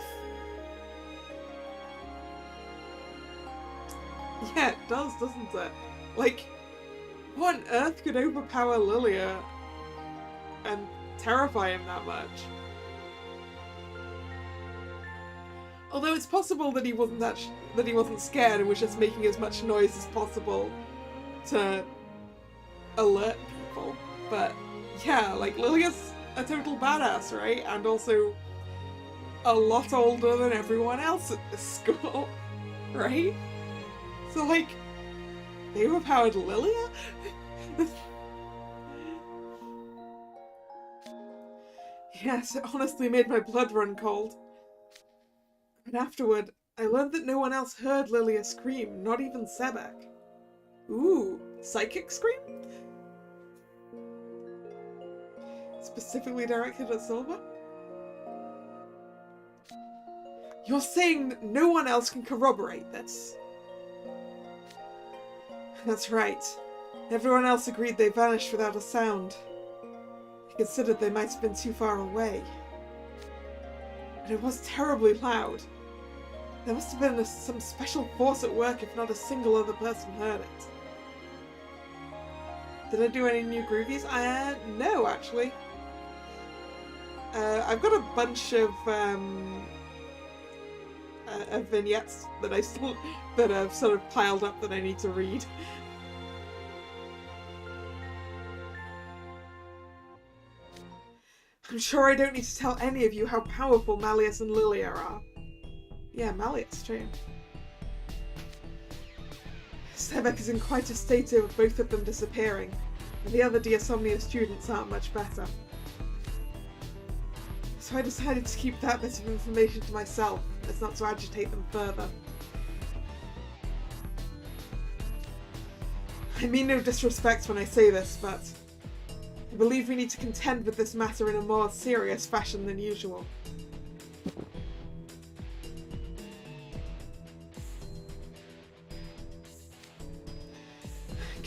A: Yeah, it does, doesn't it? Like, what on earth could overpower Lilia and terrify him that much? Although it's possible that he wasn't scared and was just making as much noise as possible to alert people. But yeah, like Lilia's a total badass, right? And also a lot older than everyone else at this school, right? So like, they overpowered Lilia? Yes, it honestly made my blood run cold. But afterward, I learned that no one else heard Lilia scream, not even Sebek. Ooh, psychic scream? Specifically directed at Silver? You're saying that no one else can corroborate this? That's right. Everyone else agreed they vanished without a sound. I considered they might have been too far away. But it was terribly loud. There must have been some special force at work if not a single other person heard it. Did I do any new groovies? No, actually. I've got a bunch of vignettes that that have sort of piled up that I need to read. I'm sure I don't need to tell any of you how powerful Malleus and Lilia are. Yeah, Malleus too. Sebek is in quite a state over both of them disappearing, and the other Diasomnia students aren't much better. So I decided to keep that bit of information to myself, as not to agitate them further. I mean no disrespect when I say this, but I believe we need to contend with this matter in a more serious fashion than usual.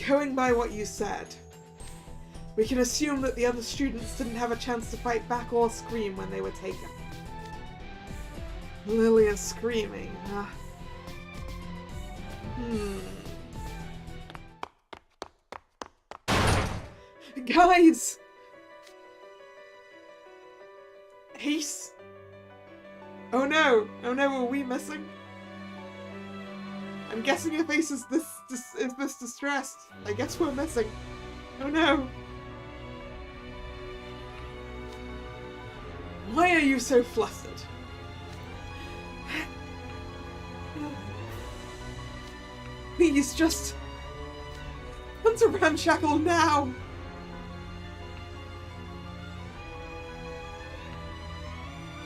A: Going by what you said, we can assume that the other students didn't have a chance to fight back or scream when they were taken. Lilia screaming, Guys! Ace? Oh no, are we missing? I'm guessing if Ace is this distressed, I guess we're missing. Oh no! Why are you so flustered? Please, just want to ramshackle now!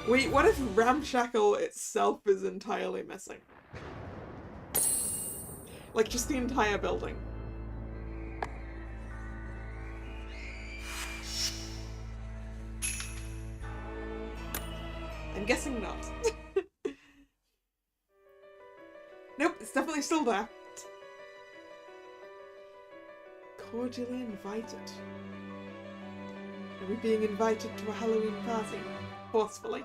A: Wait, what if ramshackle itself is entirely missing? Like, just the entire building. I'm guessing not. Nope, it's definitely still there. Cordially invited. Are we being invited to a Halloween party? Forcefully.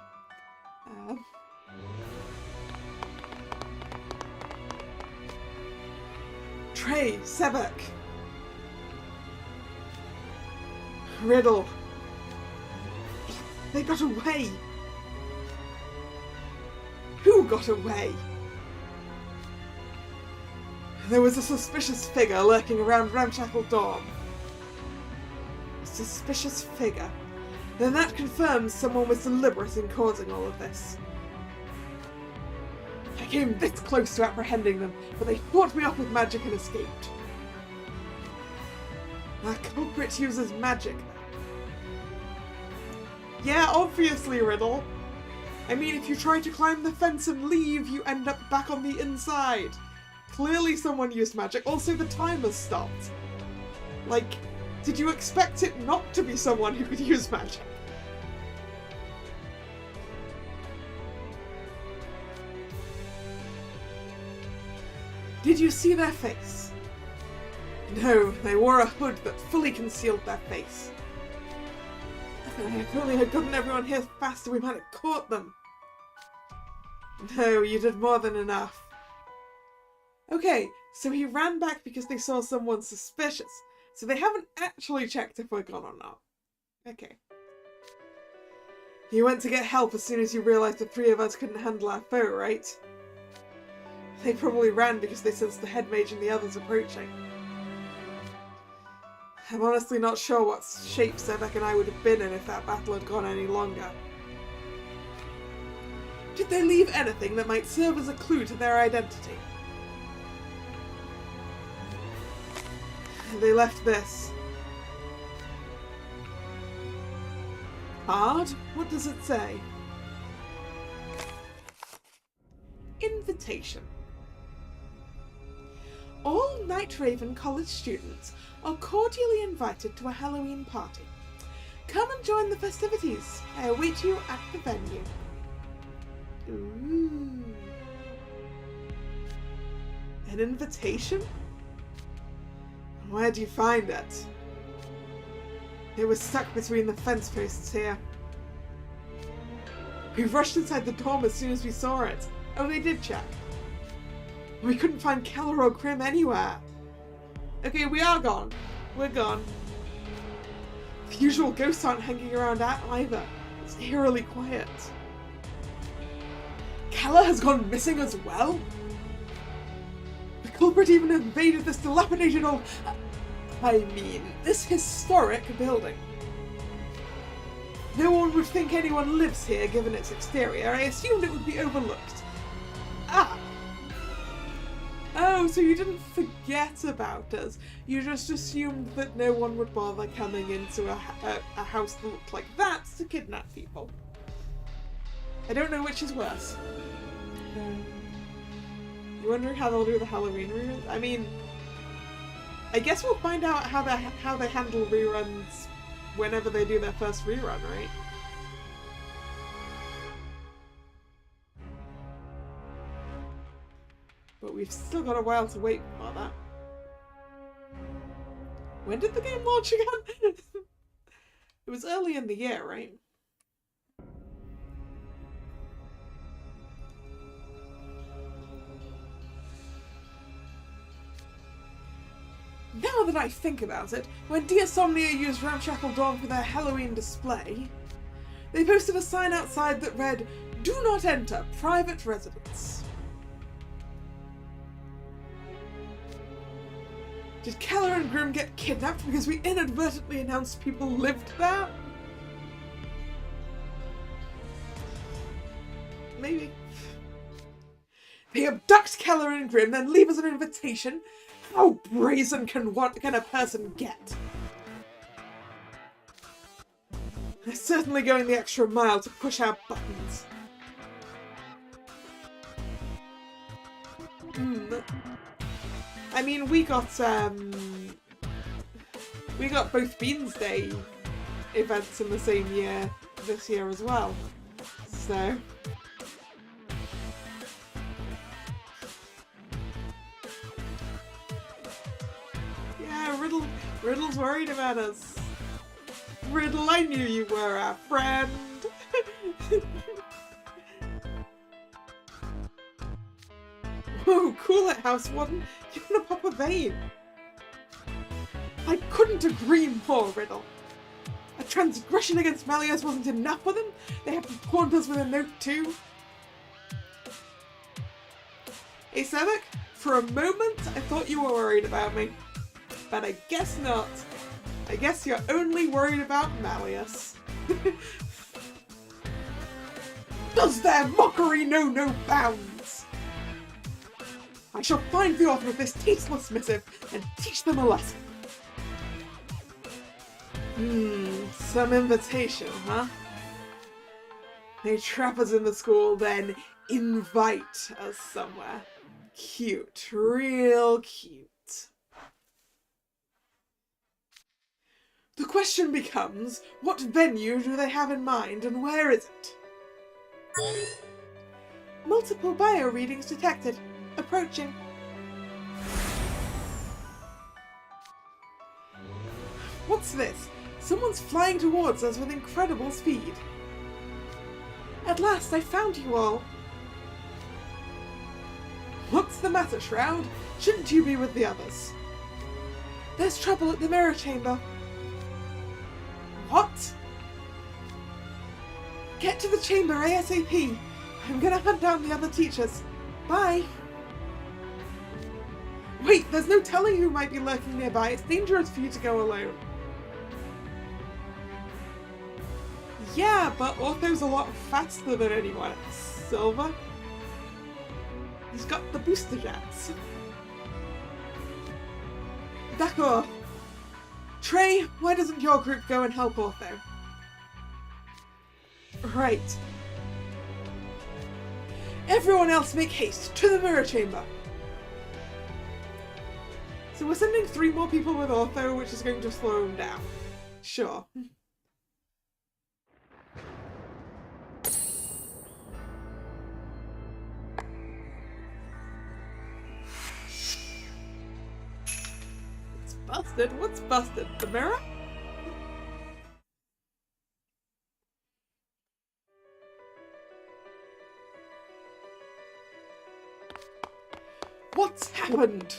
A: Trey, Sebek, Riddle. They got away. Who got away? There was a suspicious figure lurking around Ramshackle Dorm. A suspicious figure. Then that confirms someone was deliberate in causing all of this. I came this close to apprehending them, but they fought me off with magic and escaped. Our culprit uses magic. Yeah, obviously, Riddle. I mean, if you try to climb the fence and leave, you end up back on the inside. Clearly someone used magic. Also, the timer stopped. Like, did you expect it not to be someone who could use magic? Did you see their face? No, they wore a hood that fully concealed their face. If only I'd gotten everyone here faster, we might have caught them. No, you did more than enough. Okay, so he ran back because they saw someone suspicious. So they haven't actually checked if we're gone or not. Okay. You went to get help as soon as you realised the three of us couldn't handle our foe, right? They probably ran because they sensed the head mage and the others approaching. I'm honestly not sure what shape Sebek and I would have been in if that battle had gone any longer. Did they leave anything that might serve as a clue to their identity? They left this. Card? What does it say? Invitation. All Night Raven College students are cordially invited to a Halloween party. Come and join the festivities. I await you at the venue. Ooh. An invitation? Where'd you find it? It was stuck between the fence posts here. We rushed inside the dorm as soon as we saw it. Oh, they did check. We couldn't find Kalla or Grim anywhere. Okay, we are gone. We're gone. The usual ghosts aren't hanging around either. It's eerily quiet. Kalla has gone missing as well? The culprit even invaded this dilapidated old... this historic building. No one would think anyone lives here given its exterior. I assumed it would be overlooked. Ah! Oh, so you didn't forget about us. You just assumed that no one would bother coming into a house that looked like that to kidnap people. I don't know which is worse. You wondering how they'll do the Halloween reruns? I mean, I guess we'll find out how they handle reruns whenever they do their first rerun, right? But we've still got a while to wait for that. When did the game launch again? It was early in the year, right? Now that I think about it, when Dear Somnia used Ramshackle Dawn for their Halloween display, they posted a sign outside that read, "Do not enter, private residence." Did Kalla and Grim get kidnapped because we inadvertently announced people lived there? Maybe. They abduct Kalla and Grim, then leave us an invitation? How brazen can a person get? They're certainly going the extra mile to push our buttons. I mean, we got both Beans Day events in the same year this year as well, so. Yeah, Riddle's worried about us. Riddle, I knew you were our friend. Whoa, cool it, House Warden. You're gonna pop a vein. I couldn't agree more, Riddle. A transgression against Malleus wasn't enough for them. They have to taunt us with a note too. Hey, Sevek, for a moment I thought you were worried about me. But I guess not. I guess you're only worried about Malleus. Does their mockery know no bounds? I shall find the author of this tasteless missive and teach them a lesson. Some invitation, huh? They trap us in the school, then invite us somewhere. Cute, real cute. The question becomes, what venue do they have in mind and where is it? Multiple bio readings detected. Approaching. What's this? Someone's flying towards us with incredible speed. At last I found you all. What's the matter, Shroud? Shouldn't you be with the others? There's trouble at the mirror chamber. What? Get to the chamber ASAP. I'm gonna hunt down the other teachers. Bye. Wait, there's no telling who might be lurking nearby. It's dangerous for you to go alone. Yeah, but Ortho's a lot faster than anyone else. Silver? He's got the booster jets. D'accord. Trey, why doesn't your group go and help Ortho? Right. Everyone else make haste to the mirror chamber. So we're sending 3 more people with ortho, which is going to slow them down. Sure. It's busted. What's busted? The mirror? What's happened?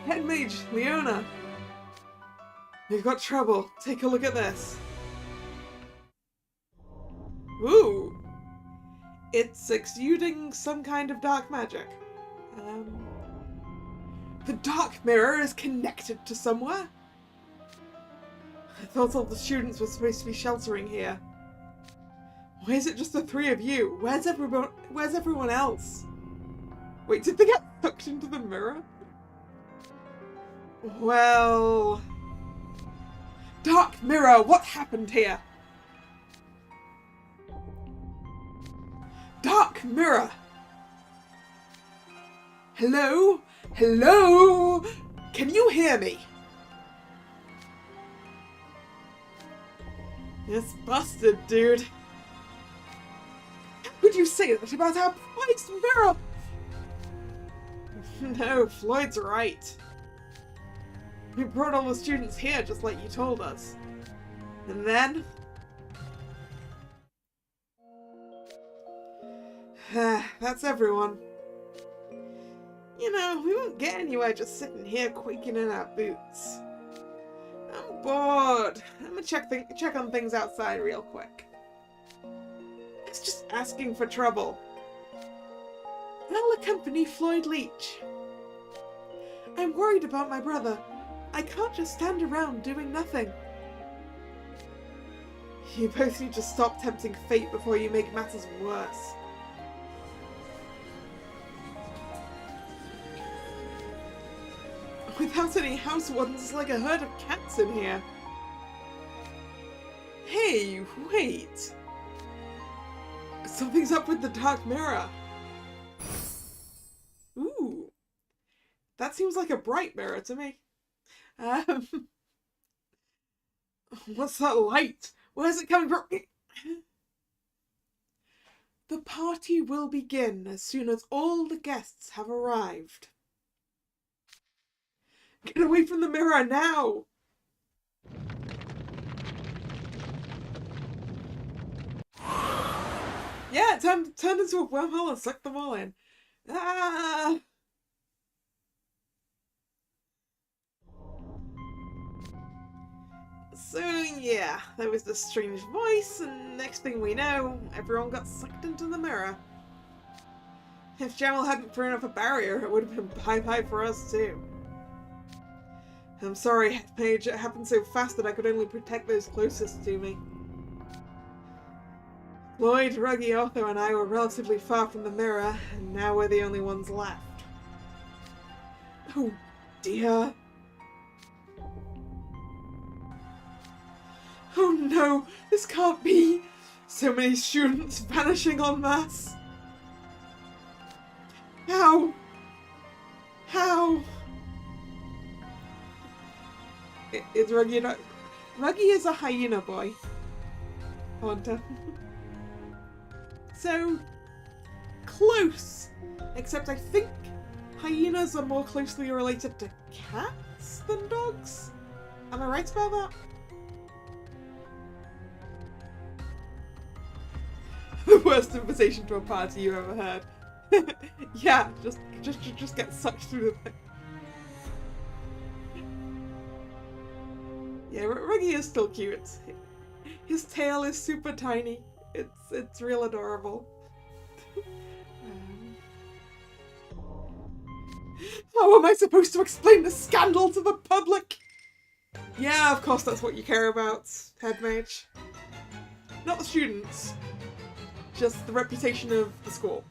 A: Head mage, Leona. We've got trouble. Take a look at this. Ooh. It's exuding some kind of dark magic. The dark mirror is connected to somewhere? I thought all the students were supposed to be sheltering here. Why is it just the 3 of you? Where's everyone else? Wait, did they get sucked into the mirror? Well... Dark mirror, what happened here? Dark mirror! Hello? Hello? Can you hear me? It's busted, dude. How could you say that about our prized mirror? No, Floyd's right. We brought all the students here just like you told us. And then... that's everyone. You know, we won't get anywhere just sitting here quaking in our boots. I'm bored. I'm gonna check on things outside real quick. It's just asking for trouble. I'll accompany Floyd Leach. I'm worried about my brother. I can't just stand around doing nothing. You both need to stop tempting fate before you make matters worse. Without any house wardens, it's like a herd of cats in here. Hey, wait! Something's up with the dark mirror. Ooh. That seems like a bright mirror to me. What's that light? Where's it coming from? The party will begin as soon as all the guests have arrived. Get away from the mirror now! Yeah, turn into a wormhole and suck them all in. Ah! So yeah, there was this strange voice, and next thing we know, everyone got sucked into the mirror. If Jamal hadn't thrown up a barrier, it would have been bye-bye for us too. I'm sorry, Headmage, it happened so fast that I could only protect those closest to me. Lloyd, Ruggy, Otho, and I were relatively far from the mirror, and now we're the only ones left. Oh dear. Oh no, this can't be! So many students vanishing en masse! How? How? Is Ruggy not... Ruggy is a hyena boy. Hunter. So... close! Except I think hyenas are more closely related to cats than dogs? Am I right about that? The worst invitation to a party you ever heard. Yeah, just get sucked through the thing. Yeah, Ruggy is still cute. His tail is super tiny. It's real adorable. How am I supposed to explain the scandal to the public? Yeah, of course that's what you care about, Headmage. Not the students. Just the reputation of the school.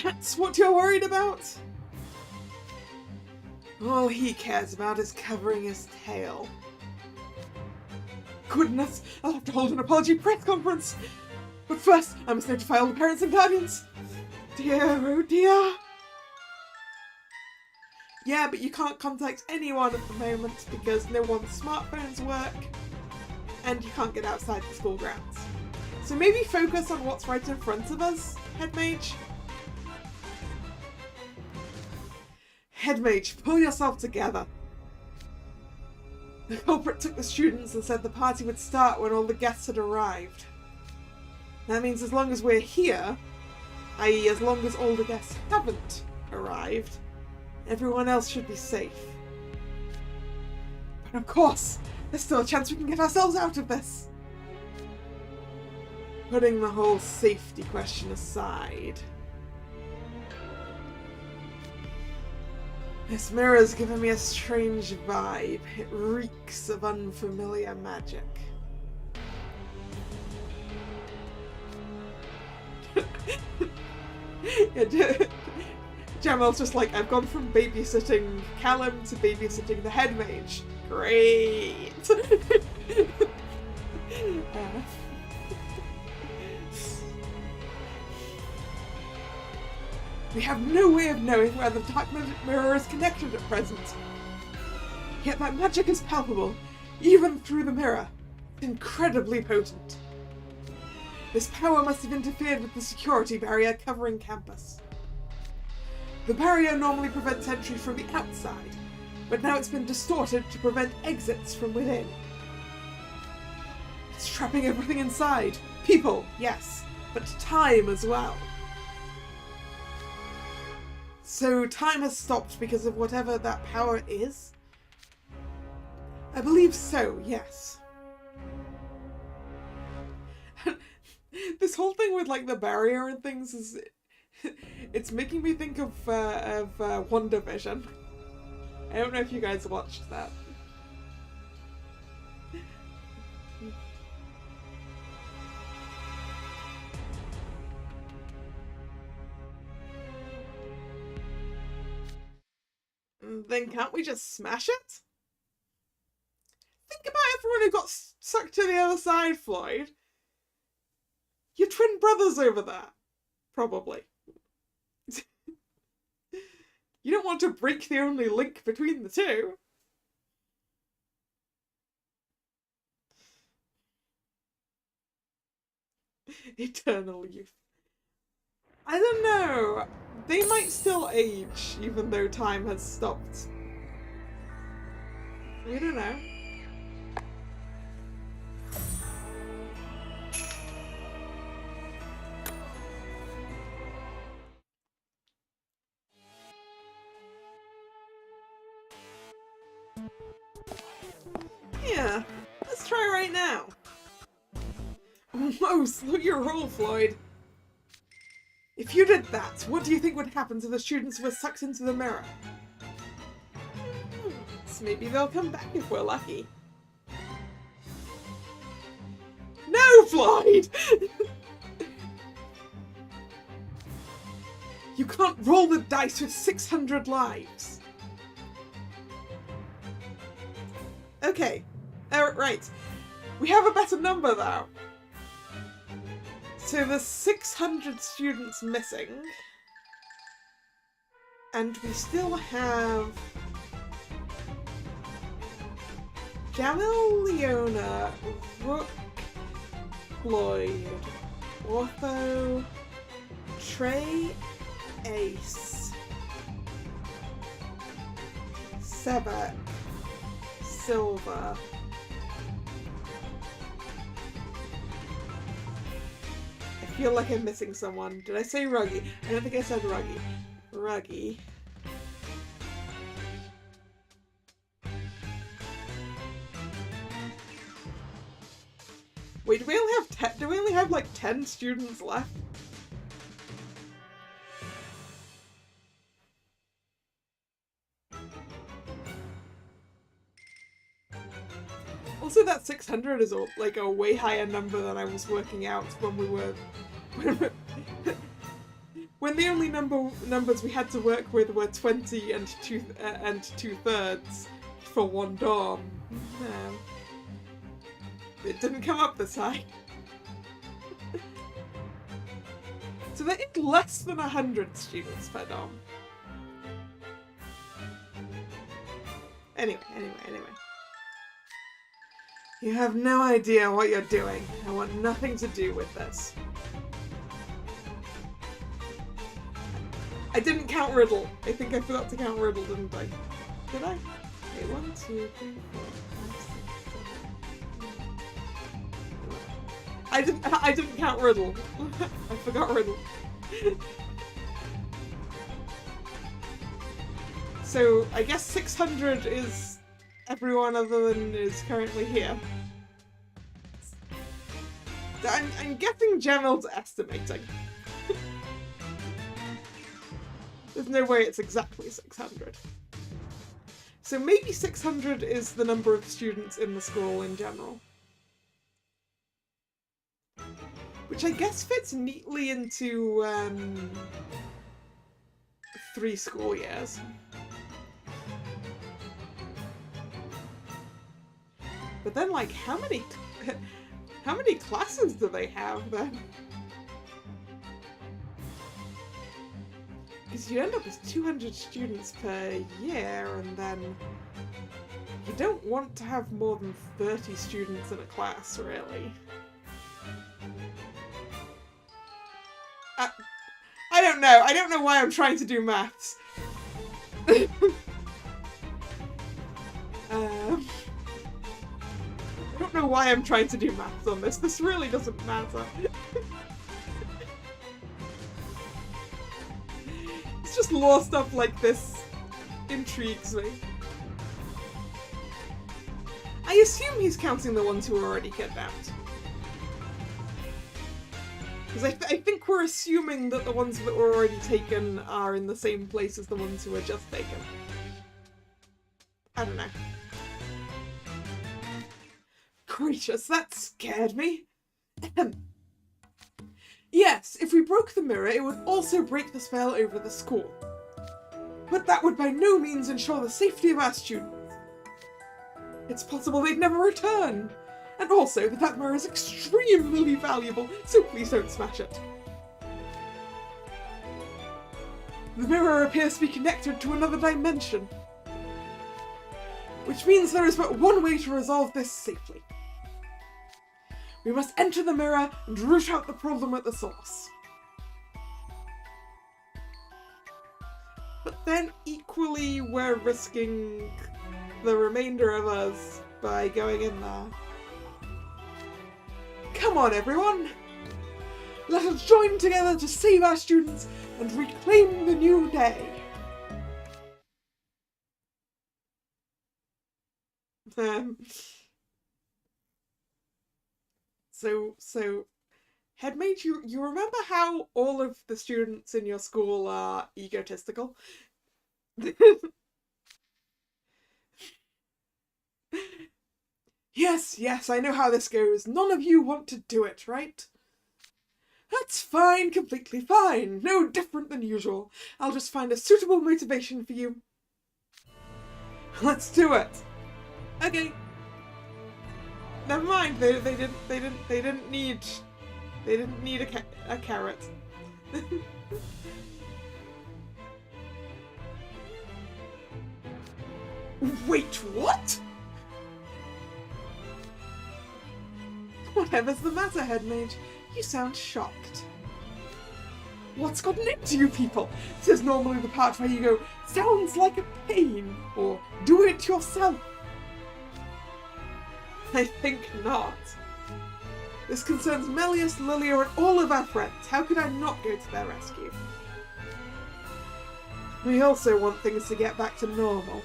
A: That's what you're worried about? All he cares about is covering his tail. Goodness, I'll have to hold an apology press conference. But first, I must notify all the parents and guardians. Dear, oh dear. Yeah, but you can't contact anyone at the moment because no one's smartphones work and you can't get outside the school grounds. So maybe focus on what's right in front of us, Head Mage. Head Mage, pull yourself together. The culprit took the students and said the party would start when all the guests had arrived. That means as long as we're here, i.e. as long as all the guests haven't arrived, everyone else should be safe. But of course, there's still a chance we can get ourselves out of this. Putting the whole safety question aside, this mirror's given me a strange vibe. It reeks of unfamiliar magic. Jamal's just like, I've gone from babysitting Callum to babysitting the Head Mage. Great! We have no way of knowing where the dark magic mirror is connected at present. Yet that magic is palpable, even through the mirror. It's incredibly potent. This power must have interfered with the security barrier covering campus. The barrier normally prevents entry from the outside, but now it's been distorted to prevent exits from within. It's trapping everything inside. People, yes, but time as well. So time has stopped because of whatever that power is? I believe so, yes. This whole thing with like the barrier and things is, it's making me think of WandaVision. I don't know if you guys watched that. Then can't we just smash it? Think about everyone who got sucked to the other side, Floyd. Your twin brothers over there. Probably. You don't want to break the only link between the two. Eternal youth. I don't know. They might still age, even though time has stopped. We don't know. Yeah, let's try right now. Whoa, slow your roll, Floyd. If you did that, what do you think would happen to the students who were sucked into the mirror? So maybe they'll come back if we're lucky. No, Floyd! You can't roll the dice with 600 lives. Okay. Right. We have a better number though. So there's 600 students missing. And we still have Jamil, Leona, Rook, Floyd, Ortho, Trey, Ace, Sebek, Silver, I feel like I'm missing someone. Did I say Ruggy? I don't think I said Ruggy. Ruggy. Wait, do we only have 10? Do we only have like 10 students left? Also, that 600 is like a way higher number than I was working out when we were when the only numbers we had to work with were 20 and 2/3 for one dorm. It didn't come up this high. So there is less than 100 students per dorm. Anyway. You have no idea what you're doing. I want nothing to do with this. I didn't count Riddle. I think I forgot to count Riddle, didn't I? Did I? Okay, 1, 2, 3, 4, 5, 6, 7. I didn't count Riddle. I forgot Riddle. So I guess 600 is everyone other than is currently here. I'm guessing Gemmel's estimating. There's no way it's exactly 600. So maybe 600 is the number of students in the school in general. Which I guess fits neatly into 3 school years. But then, like, how many classes do they have then? Because you end up with 200 students per year, and then you don't want to have more than 30 students in a class, really. I don't know. I don't know why I'm trying to do maths. I don't know why I'm trying to do maths on this. This really doesn't matter. It's just law stuff like this intrigues me. I assume he's counting the ones who are already kidnapped. Because I think we're assuming that the ones that were already taken are in the same place as the ones who were just taken. I don't know. Gracious, that scared me. Yes, if we broke the mirror, it would also break the spell over the school. But that would by no means ensure the safety of our students. It's possible they'd never return. And also that mirror is extremely valuable, so please don't smash it. The mirror appears to be connected to another dimension. Which means there is but one way to resolve this safely. We must enter the mirror and root out the problem at the source. But then equally we're risking the remainder of us by going in there. Come on, everyone! Let us join together to save our students and reclaim the new day. So, Headmate, you remember how all of the students in your school are egotistical? Yes, I know how this goes. None of you want to do it, right? That's fine, completely fine. No different than usual. I'll just find a suitable motivation for you. Let's do it. Okay. Never mind. They didn't need a carrot. Wait, what? Whatever's the matter, Headmage? You sound shocked. What's gotten into you people? This is normally the part where you go, sounds like a pain, or do it yourself. I think not. This concerns Melius, Lilia, and all of our friends. How could I not go to their rescue? We also want things to get back to normal.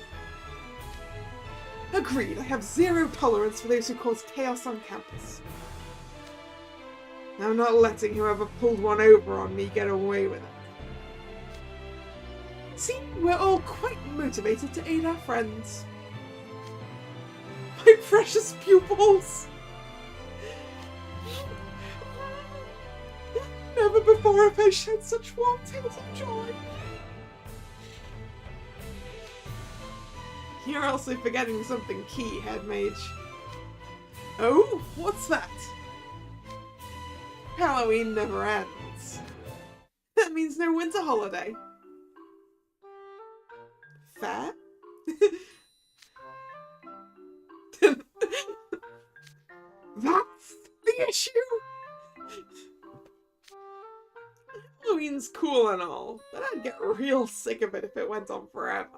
A: Agreed, I have zero tolerance for those who cause chaos on campus. I'm not letting whoever pulled one over on me get away with it. See, we're all quite motivated to aid our friends. My precious pupils! Never Never before have I shed such warm tears of joy. You're also forgetting something key, Head Mage. Oh, what's that? Halloween never ends. That means no winter holiday. Fair? That's the issue! Halloween's cool and all, but I'd get real sick of it if it went on forever.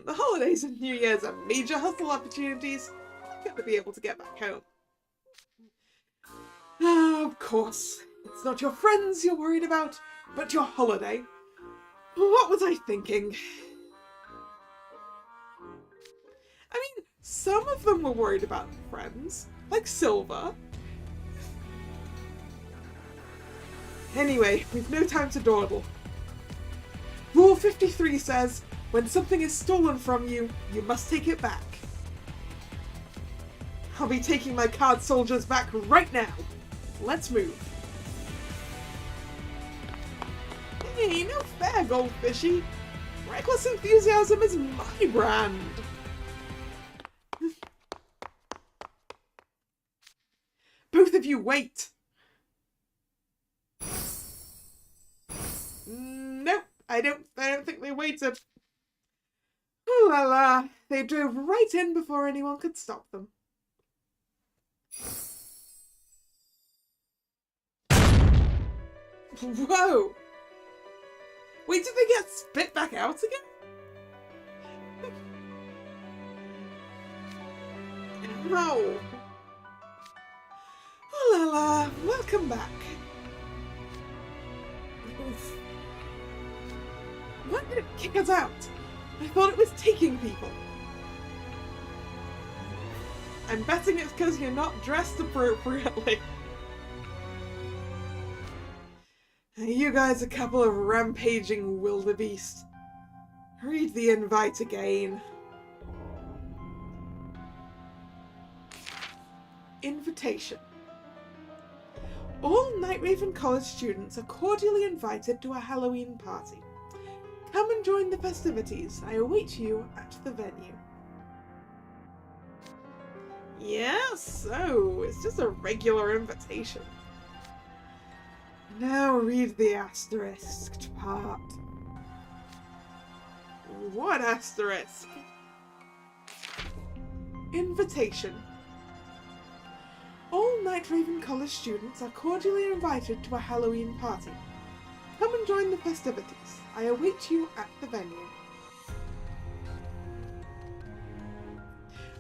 A: The holidays and New Year's are major hustle opportunities. I'm gonna be able to get back home. Of course, it's not your friends you're worried about, but your holiday. What was I thinking? I mean, some of them were worried about their friends, like Silver. Anyway, we've no time to dawdle. Rule 53 says, when something is stolen from you, you must take it back. I'll be taking my card soldiers back right now. Let's move. Hey, no fair, Goldfishy. Reckless enthusiasm is my brand. Both of you wait. Nope, I don't think they waited. Ooh la la, they drove right in before anyone could stop them. Whoa! Wait, did they get spit back out again? No. Oh la la, welcome back. Why did it kick us out? I thought it was taking people. I'm betting it's because you're not dressed appropriately. You guys are a couple of rampaging wildebeest. Read the invite again. Invitation. All Night Raven College students are cordially invited to a Halloween party. Come and join the festivities. I await you at the venue. Yes, so it's just a regular invitation. Now read the asterisked part. What asterisk? Invitation. All Night Raven College students are cordially invited to a Halloween party. Come and join the festivities. I await you at the venue.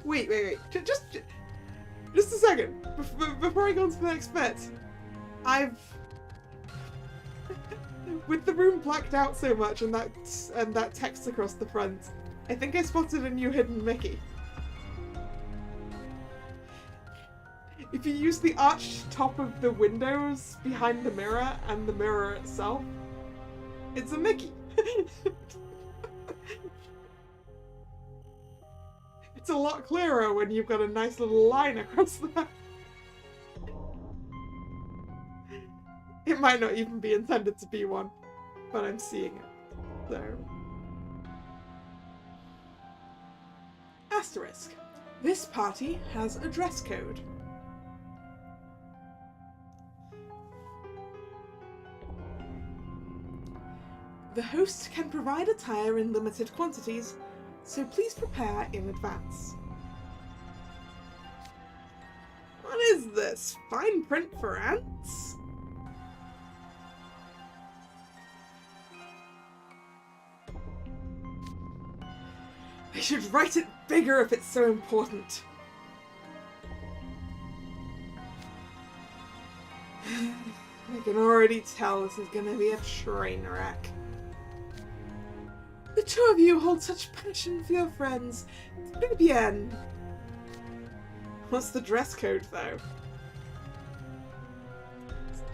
A: Wait. Just a second. Before I go on to the next bit. With the room blacked out so much and that text across the front, I think I spotted a new hidden Mickey. If you use the arched top of the windows behind the mirror and the mirror itself, it's a Mickey. It's a lot clearer when you've got a nice little line across there. It might not even be intended to be one, but I'm seeing it. So. Asterisk. This party has a dress code. The host can provide attire in limited quantities, so please prepare in advance. What is this? Fine print for ants? I should write it bigger if it's so important. I can already tell this is gonna be a train wreck. The two of you hold such passion for your friends. Très bien. What's the dress code, though?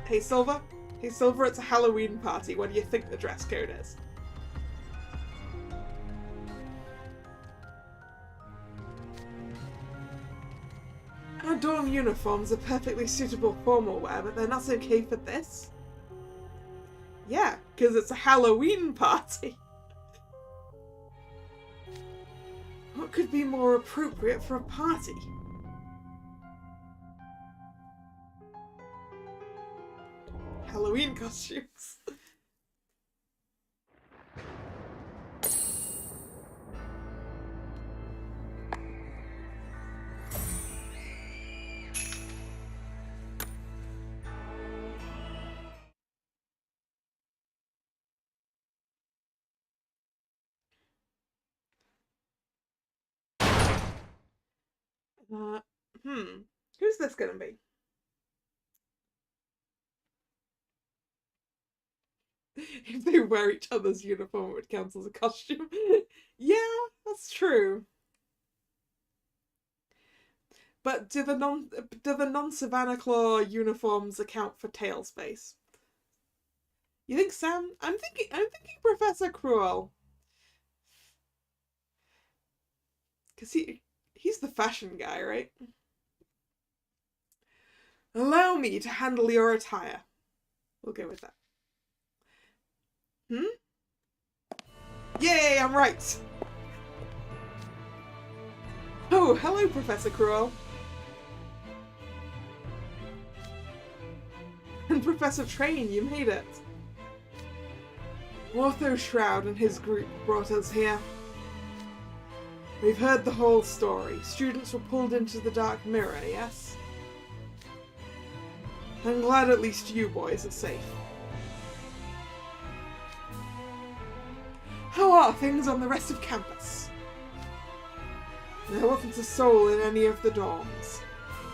A: Hey, Silver? Hey, Silver, it's a Halloween party. What do you think the dress code is? dorm uniforms are perfectly suitable formal wear, but they're not okay for this? Yeah, because it's a Halloween party. What could be more appropriate for a party? Halloween costumes. Who's this gonna be? If they wear each other's uniform, it would count as a costume. Yeah, that's true. But do the non Savannah Claw uniforms account for tail space? You think Sam? I'm thinking Professor Cruel. Cause he's the fashion guy, right? Allow me to handle your attire. We'll go with that. Yay, I'm right! Oh, hello, Professor Cruel. And Professor Train, you made it. Ortho Shroud and his group brought us here. We've heard the whole story. Students were pulled into the Dark Mirror, yes? I'm glad at least you boys are safe. How are things on the rest of campus? There wasn't a soul in any of the dorms.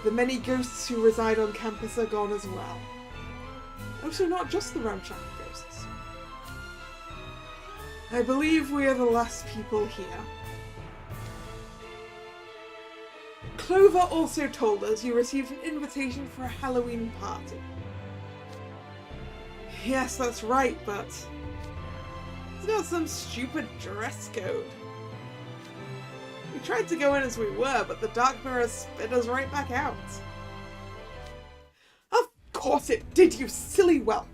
A: The many ghosts who reside on campus are gone as well. Oh, so not just the ramshackle ghosts. I believe we are the last people here. Clover also told us you received an invitation for a Halloween party. Yes, that's right, but it's got some stupid dress code. We tried to go in as we were, but the Dark Mirror spit us right back out. Of course it did, you silly whelp!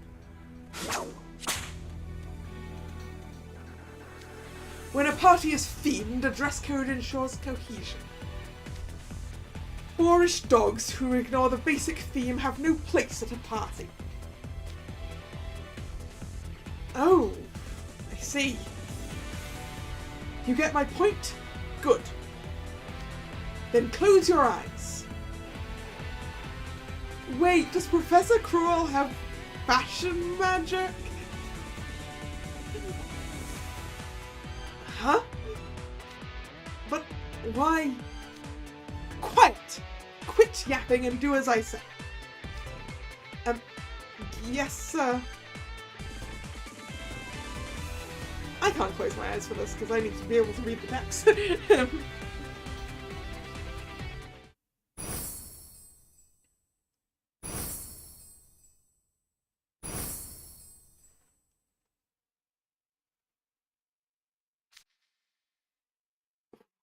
A: When a party is themed, a dress code ensures cohesion. Boorish dogs who ignore the basic theme have no place at a party. Oh, I see. You get my point? Good. Then close your eyes. Wait, does Professor Cruel have fashion magic? Huh? But why? Quiet! Quit yapping and do as I say. Yes, sir. I can't close my eyes for this because I need to be able to read the text.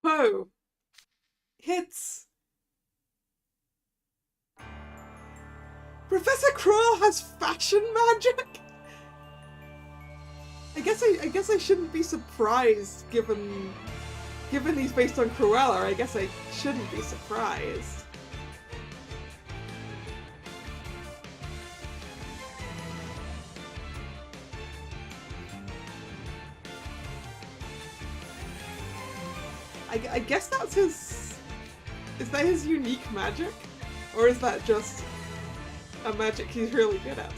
A: Whoa. It's... Professor Cruel has fashion magic? I guess I shouldn't be surprised given he's based on Cruella. I guess I shouldn't be surprised. I guess that's his... Is that his unique magic? Or is that just a magic he's really good at?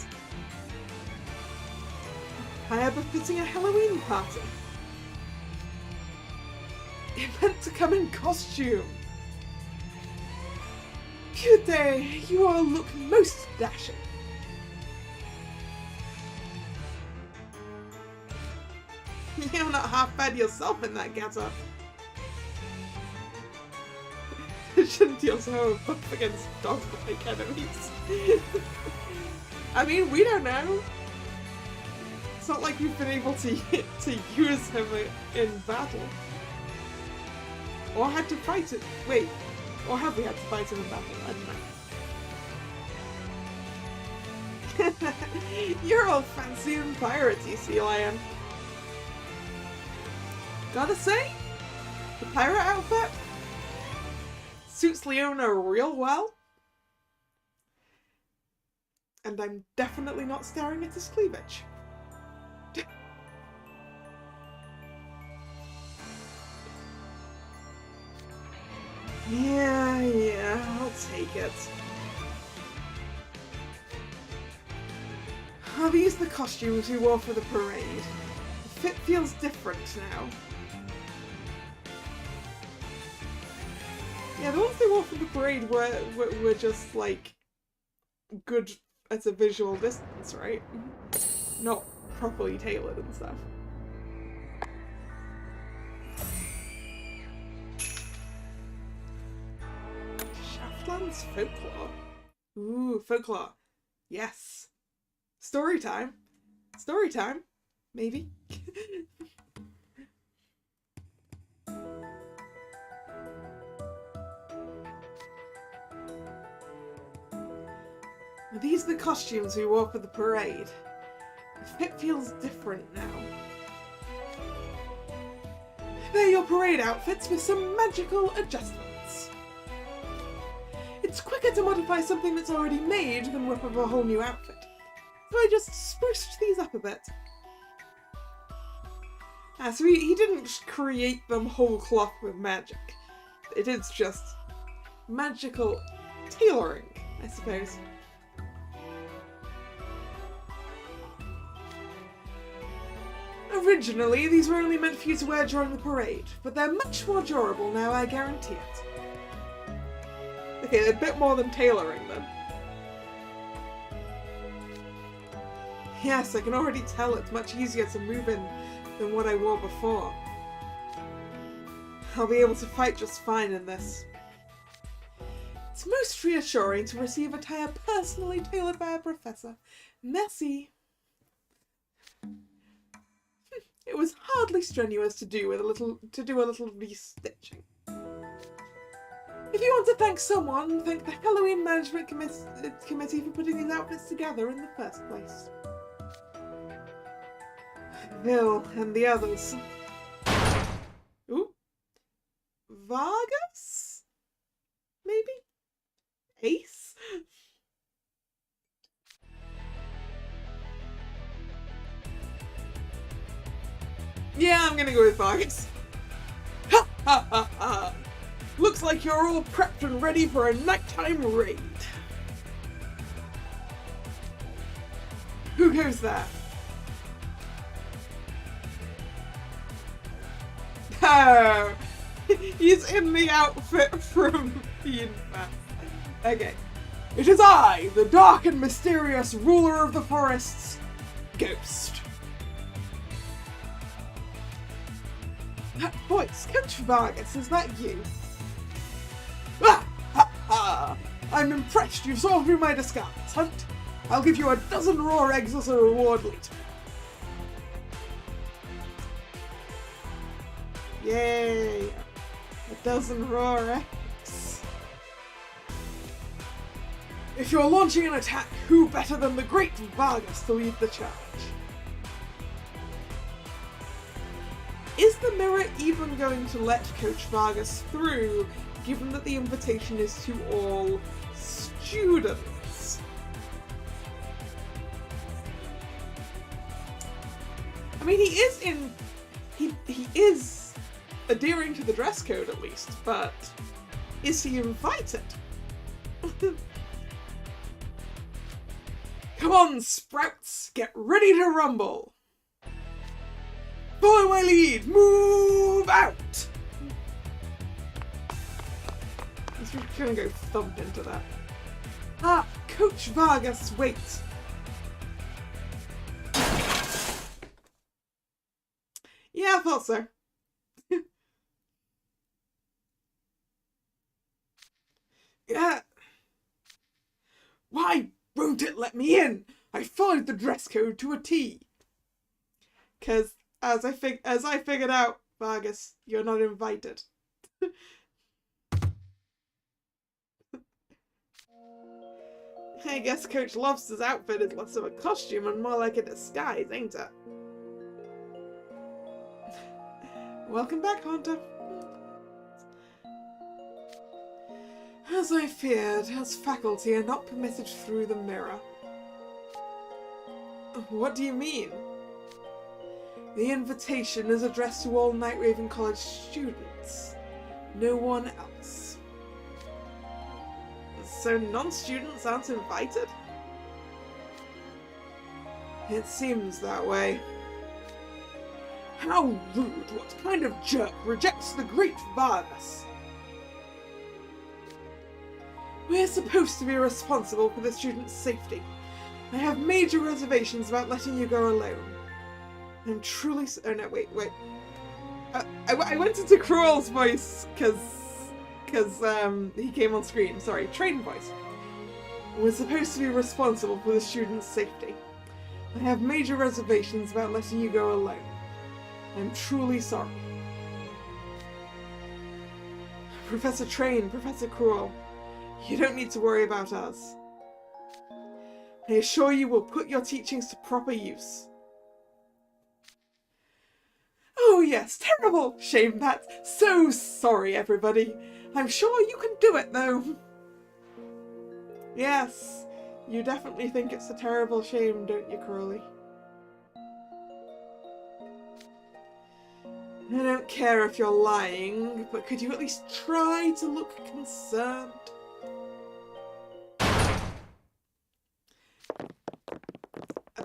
A: I am befitting a Halloween party. It meant to come in costume. Pute, you all look most dashing. You're not half bad yourself in that getup. Shouldn't you also have a buff against dog-like enemies? I mean, we don't know. It's not like we've been able to use him in battle. Or had to fight it. Wait, Or have we had to fight him in battle? I don't know. You're all fancy and piratey, Sea Lion. Gotta say, the pirate outfit suits Leona real well. And I'm definitely not staring at his cleavage. Yeah, I'll take it. Are these the costumes we wore for the parade? The fit feels different now. Yeah, the ones they wore for the parade were just, like, good at a visual distance, right? Not properly tailored and stuff. Shaftland's folklore. Ooh, folklore. Yes. Story time. Story time. Maybe. Are these the costumes we wore for the parade? The fit feels different now. They're your parade outfits with some magical adjustments. It's quicker to modify something that's already made than whip up a whole new outfit. So I just spruced these up a bit. So he didn't create them whole cloth with magic. It is just magical tailoring, I suppose. Originally, these were only meant for you to wear during the parade, but they're much more durable now, I guarantee it. Okay, they're a bit more than tailoring then. Yes, I can already tell it's much easier to move in than what I wore before. I'll be able to fight just fine in this. It's most reassuring to receive attire personally tailored by a professor. Merci. It was hardly strenuous to do a little restitching. If you want to thank someone, thank the Halloween Management Committee for putting these outfits together in the first place. Bill and the others. Ooh. Vargas? Maybe? Ace? Yeah, I'm gonna go with Vargas. Ha ha ha ha! Looks like you're all prepped and ready for a nighttime raid. Who goes there? Oh, he's in the outfit from Ian Fast. Okay. It is I, the dark and mysterious ruler of the forests, Ghost. That voice, Coach Vargas, is that you? Ah! Ha ha! I'm impressed you've saw through my disguise, Hunt. I'll give you a dozen raw eggs as a reward later. Yay! A dozen raw eggs. If you're launching an attack, who better than the great Vargas to lead the charge? Is the mirror even going to let Coach Vargas through, given that the invitation is to all students? I mean, he is adhering to the dress code at least, but is he invited? Come on, Sprouts, get ready to rumble! Follow my lead! Move out! He's just gonna go thump into that. Ah, Coach Vargas, wait! Yeah, I thought so. Yeah. Why won't it let me in? I followed the dress code to a T. 'Cause as I figured out, Vargas, you're not invited. I guess Coach Lobster's outfit is less of a costume and more like a disguise, ain't it? Welcome back, Haunter. As I feared, as faculty are not permitted through the mirror. What do you mean? The invitation is addressed to all Night Raven College students. No one else. So non-students aren't invited? It seems that way. How rude! What kind of jerk rejects the great Vargas? We're supposed to be responsible for the students' safety. I have major reservations about letting you go alone. I'm truly oh no, wait. I went into Cruel's voice because he came on screen. Sorry, trained voice. We're supposed to be responsible for the students' safety. I have major reservations about letting you go alone. I'm truly sorry. Professor Train, Professor Cruel, you don't need to worry about us. I assure you we'll put your teachings to proper use. Oh yes, terrible shame that. So sorry, everybody. I'm sure you can do it, though. Yes, you definitely think it's a terrible shame, don't you, Crowley? I don't care if you're lying, but could you at least try to look concerned?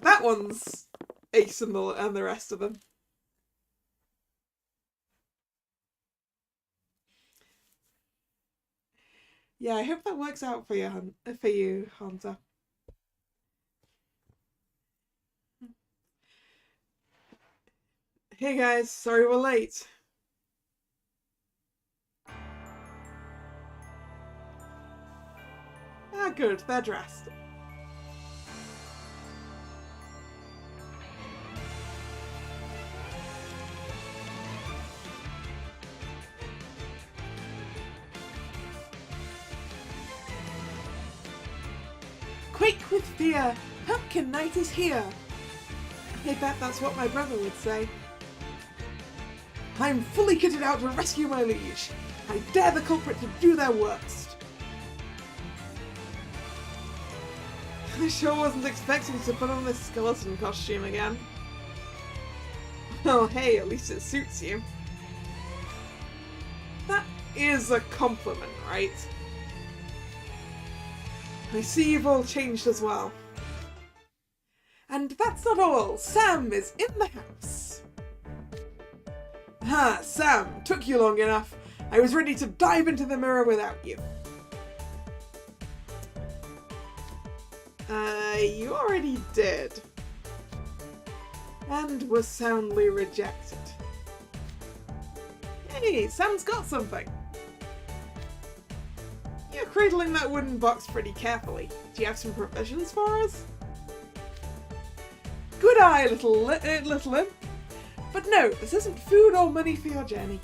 A: That one's ace and the rest of them. Yeah, I hope that works out for you, Hunter. Hey guys, sorry we're late. Ah, good, they're dressed. Quake with fear! Pumpkin Night is here! I bet that's what my brother would say. I'm fully kitted out to rescue my liege. I dare the culprit to do their worst. I sure wasn't expecting to put on this skeleton costume again. Well, hey, at least it suits you. That is a compliment, right? I see you've all changed as well. And that's not all. Sam is in the house. Ah, Sam, took you long enough. I was ready to dive into the mirror without you. You already did. And was soundly rejected. Hey, Sam's got something. You're cradling that wooden box pretty carefully. Do you have some provisions for us? Good eye, little imp. But no, this isn't food or money for your journey.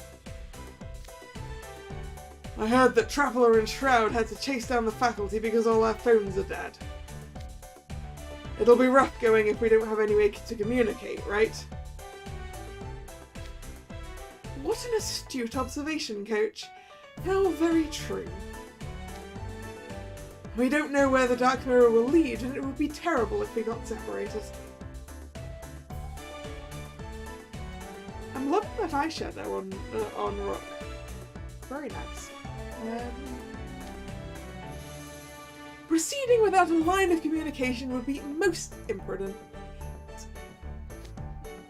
A: I heard that Traveller and Shroud had to chase down the faculty because all our phones are dead. It'll be rough going if we don't have any way to communicate, right? What an astute observation, Coach. How very true. We don't know where the Dark Mirror will lead, and it would be terrible if we got separated. I'm loving that eyeshadow on Rook. Very nice. Proceeding without a line of communication would be most imprudent.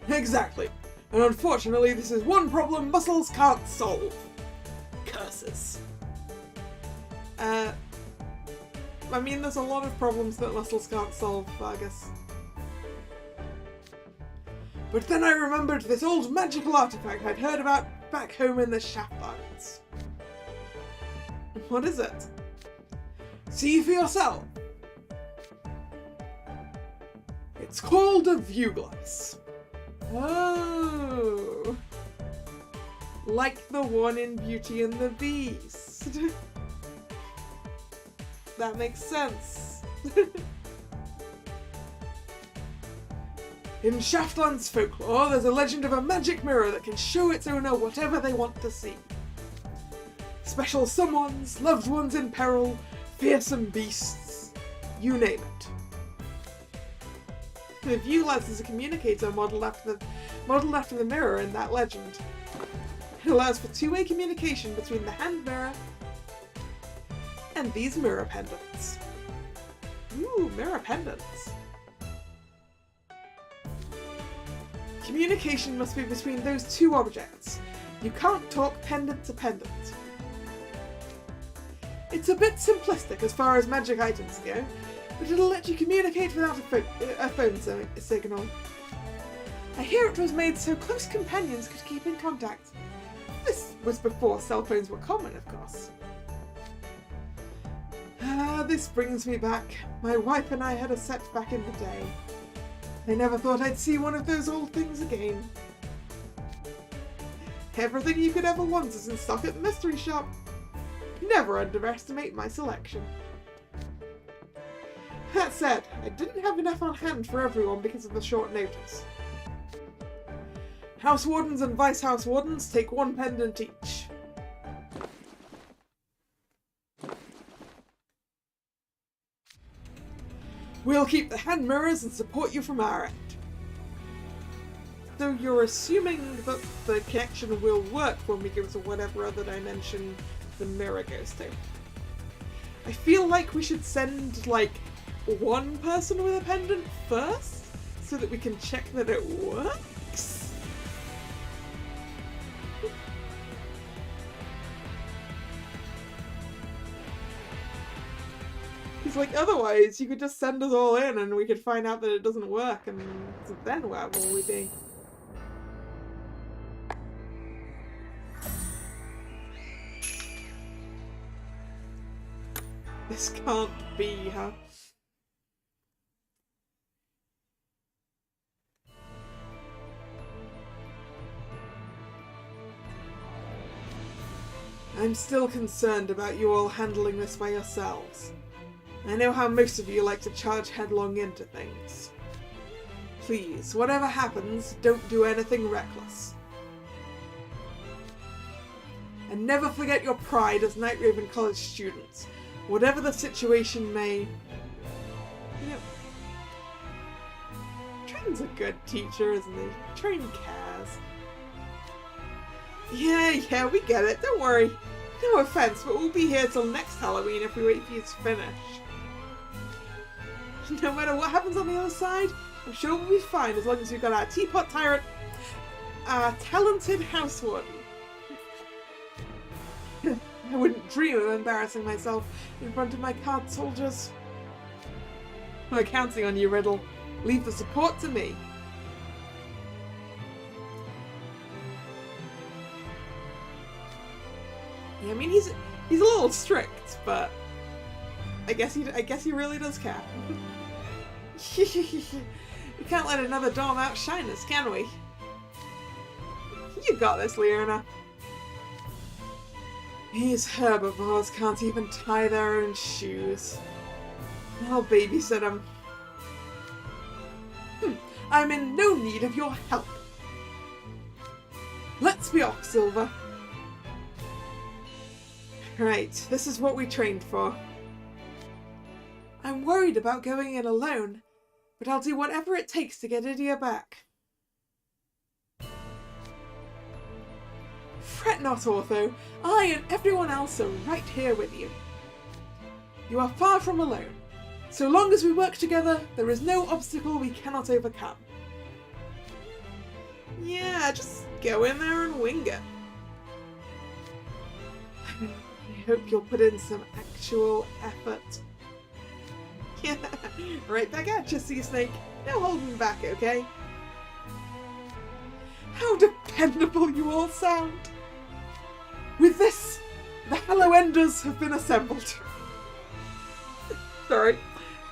A: Exactly. And unfortunately, this is one problem Muscles can't solve. Curses. I mean, there's a lot of problems that Muscles can't solve, Vargas. But then I remembered this old magical artifact I'd heard about back home in the Shaftlands. What is it? See for yourself. It's called a view glass. Oh. Like the one in Beauty and the Beast. That makes sense. In Shaftland's folklore, there's a legend of a magic mirror that can show its owner whatever they want to see. Special someones, loved ones in peril, fearsome beasts, you name it. The view lights is a communicator modelled after the mirror in that legend. It allows for two-way communication between the hand mirror and these mirror pendants. Ooh, mirror pendants. Communication must be between those two objects. You can't talk pendant to pendant. It's a bit simplistic as far as magic items go, but it'll let you communicate without a phone signal. I hear it was made so close companions could keep in contact. This was before cell phones were common, of course. This brings me back. My wife and I had a set back in the day. I never thought I'd see one of those old things again. Everything you could ever want is in stock at the mystery shop. Never underestimate my selection. That said, I didn't have enough on hand for everyone because of the short notice. House Wardens and Vice House Wardens take one pendant each. We'll keep the hand mirrors and support you from our end. So you're assuming that the connection will work when we go to whatever other dimension the mirror goes to. I feel like we should send, like, one person with a pendant first, so that we can check that it works. Because, like, otherwise you could just send us all in and we could find out that it doesn't work, and then where will we be? This can't be, huh? I'm still concerned about you all handling this by yourselves. I know how most of you like to charge headlong into things. Please, whatever happens, don't do anything reckless. And never forget your pride as Night Raven College students. Whatever the situation may... You know, Train's a good teacher, isn't he? Train cares. Yeah, we get it. Don't worry. No offense, but we'll be here till next Halloween if we wait for you to finish. No matter what happens on the other side, I'm sure we'll be fine as long as we've got our teapot tyrant, our talented house warden. I wouldn't dream of embarrassing myself in front of my card soldiers. We're counting on you, Riddle. Leave the support to me. Yeah, I mean he's a little strict, but I guess he really does care. We can't let another dorm outshine us, can we? You got this, Leona. These herbivores can't even tie their own shoes. I'll babysit them. I'm in no need of your help. Let's be off, Silver. Right, this is what we trained for. I'm worried about going in alone, but I'll do whatever it takes to get Idia back. Fret not, Ortho. I and everyone else are right here with you. You are far from alone. So long as we work together, there is no obstacle we cannot overcome. Yeah, just go in there and wing it. I hope you'll put in some actual effort. Yeah, right back at you, Sea Snake. No holding back, okay? How dependable you all sound! With this, the Hallow Enders have been assembled. Sorry,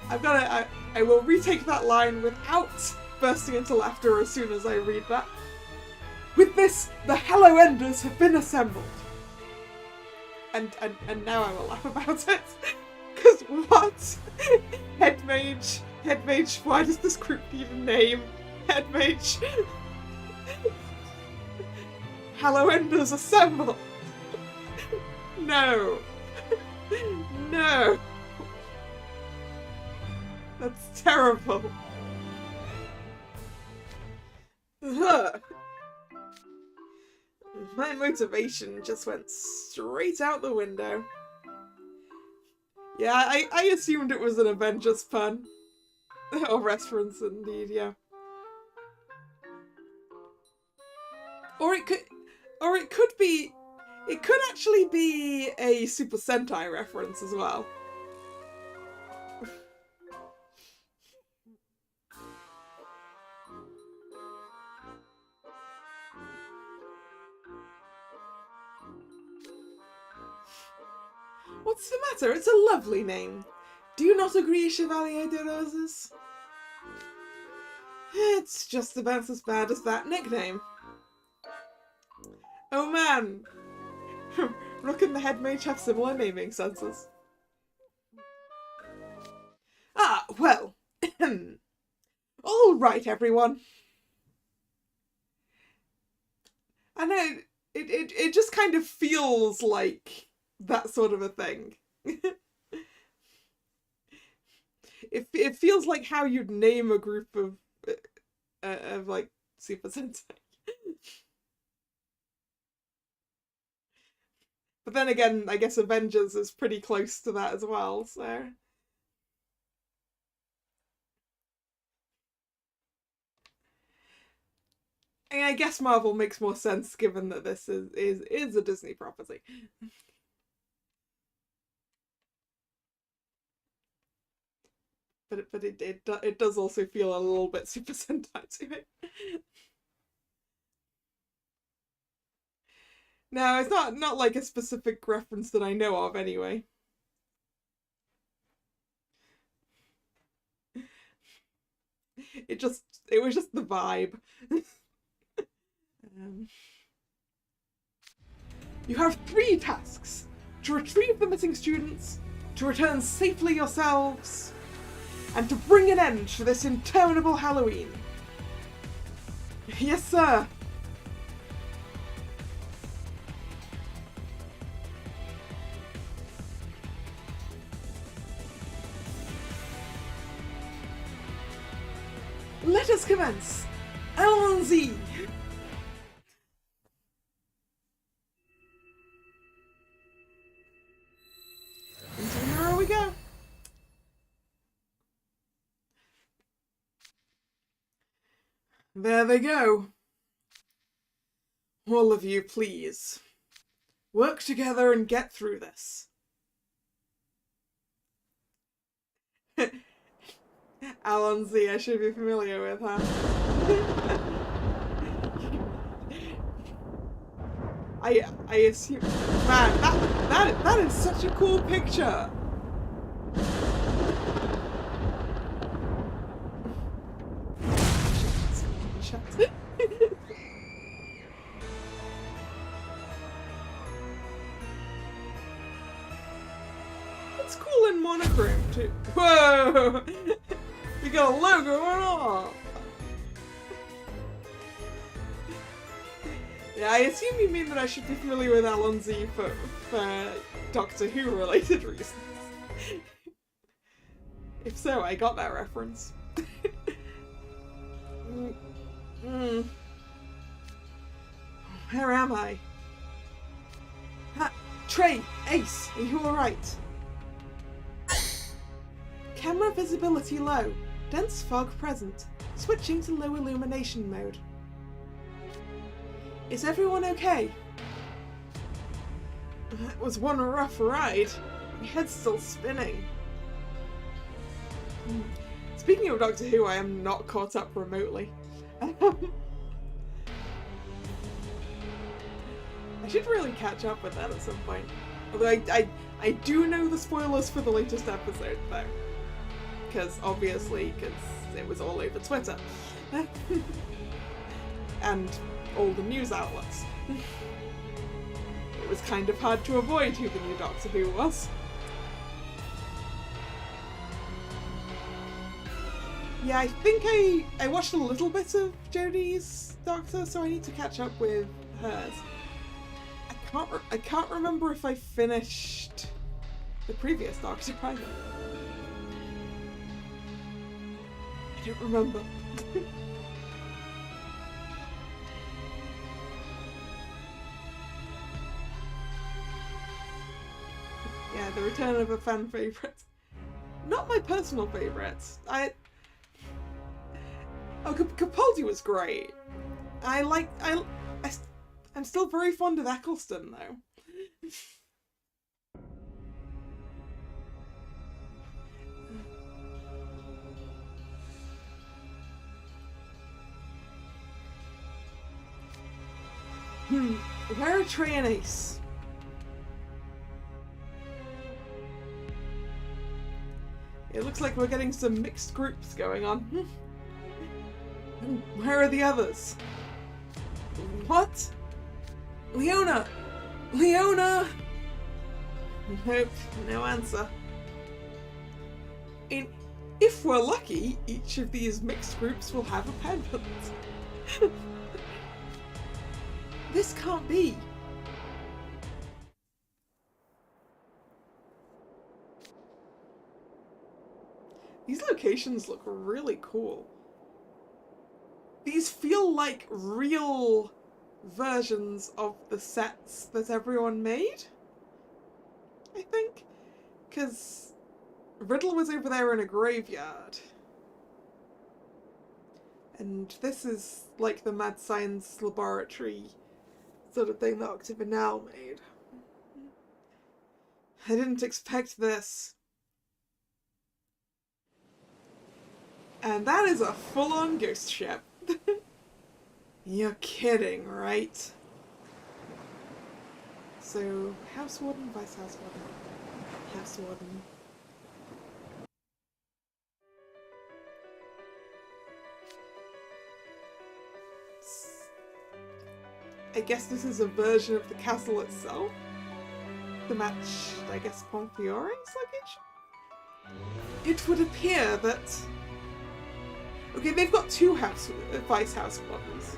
A: I will retake that line without bursting into laughter as soon as I read that. With this, the Hallow Enders have been assembled. And now I will laugh about it. What? Head mage? Head mage, why does this group need a name? Head mage. Hallowenders assemble! No. No. That's terrible. Ugh. My motivation just went straight out the window. Yeah, I assumed it was an Avengers pun. Or reference, indeed, yeah. Or it could be... It could actually be a Super Sentai reference as well. What's the matter? It's a lovely name. Do you not agree, Chevalier de Roses? It's just about as bad as that nickname. Oh man! Rook and the head mage have similar naming senses. Ah, well. All right, everyone. I know, it just kind of feels like that sort of a thing. It feels like how you'd name a group of like Super Sentai. But then again, I guess Avengers is pretty close to that as well, so... I guess Marvel makes more sense given that this is a Disney property. But it does also feel a little bit Super Sentai to me. No, it's not like a specific reference that I know of anyway. It was just the vibe. You have 3 tasks: to retrieve the missing students, to return safely yourselves, and to bring an end to this interminable Halloween. Yes, sir. Let us commence. Allons-y. Into the mirror we go. There they go. All of you, please. Work together and get through this. Allons-y, I should be familiar with, huh? I assume... Man, that is such a cool picture! It's cool in monochrome too. Whoa! We got a logo and all! Yeah, I assume you mean that I should be familiar with Allons-y for Doctor Who related reasons. If so, I got that reference. Where am I? Ha! Trey! Ace! Are you alright? Camera visibility low. Dense fog present. Switching to low illumination mode. Is everyone okay? That was one rough ride. My head's still spinning. Speaking of Doctor Who, I am not caught up remotely. I should really catch up with that at some point. Although I do know the spoilers for the latest episode though. Because it was all over Twitter. And all the news outlets. It was kind of hard to avoid who the new Doctor Who was. Yeah, I think I watched a little bit of Jodie's Doctor, so I need to catch up with hers. I can't remember if I finished the previous Doctor either. I don't remember. Yeah, the return of a fan favourite. Not my personal favourite. Capaldi was great. I'm still very fond of Eccleston though. Where are Trey and Ace? It looks like we're getting some mixed groups going on. Where are the others? What? Leona! Leona! Nope, no answer. If we're lucky, each of these mixed groups will have a pendant. This can't be. These locations look really cool. These feel like real versions of the sets that everyone made, I think. Because Riddle was over there in a graveyard. And this is like the mad science laboratory sort of thing that Octagonal made. I didn't expect this. And that is a full-on ghost ship. You're kidding, right? So, House Warden, Vice House Warden. House Warden. I guess this is a version of the castle itself. The match, I guess, Ponfiore's location? It would appear that... Okay, they've got two Vice House Wardens.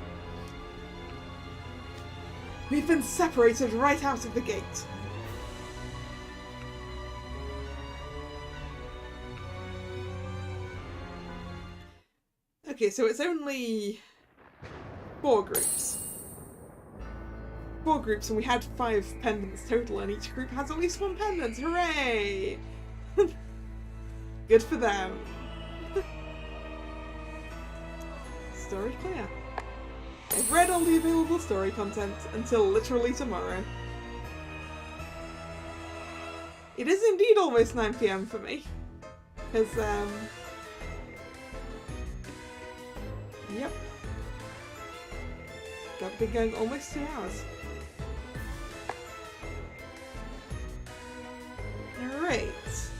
A: We've been separated right out of the gate. Okay, so it's only 4 groups. 4 groups, and we had 5 pendants total, and each group has at least 1 pendant. Hooray! Good for them. Story clear. I've read all the available story content until literally tomorrow. It is indeed almost 9 PM for me. Because, yep. Got been going almost 2 hours. Alright.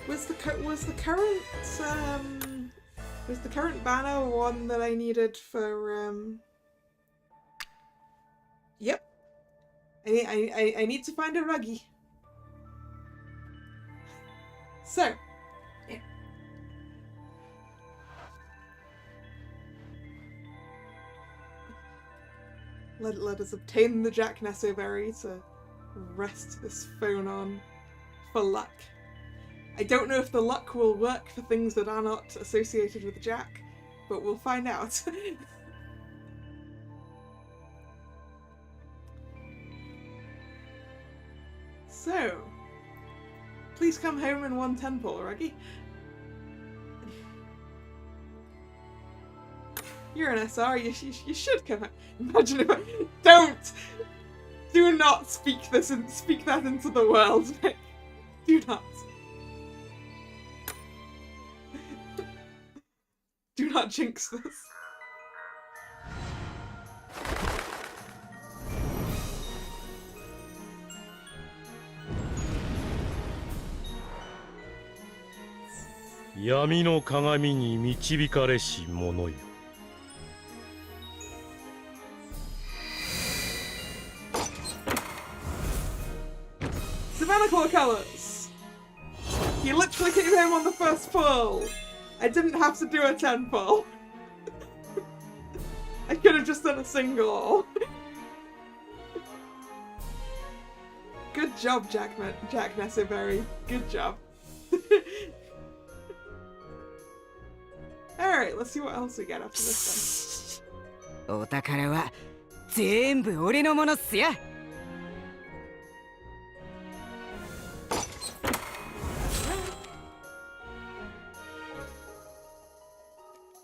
A: Was the current banner one that I needed for, Yep. I need to find a ruggy. So. Yeah. Let us obtain the Jack Nesso berry to rest this phone on for luck. I don't know if the luck will work for things that are not associated with Jack, but we'll find out. So, please come home in 1 temple, Ruggy. You're an SR, you should come home. Imagine if I... Don't! Do not speak that into the world, Nick. Do not. Do not jinx this.
B: Yami no kagami ni michibikareshi mono yo.
A: Savannah Claw colours! He literally came home on the first pull! I didn't have to do a 10 pull. I could have just done a single. Good job, Jack Nesseberry. Good job. Alright, let's see what else we get after this one.
C: お宝は全部俺のものっすよ。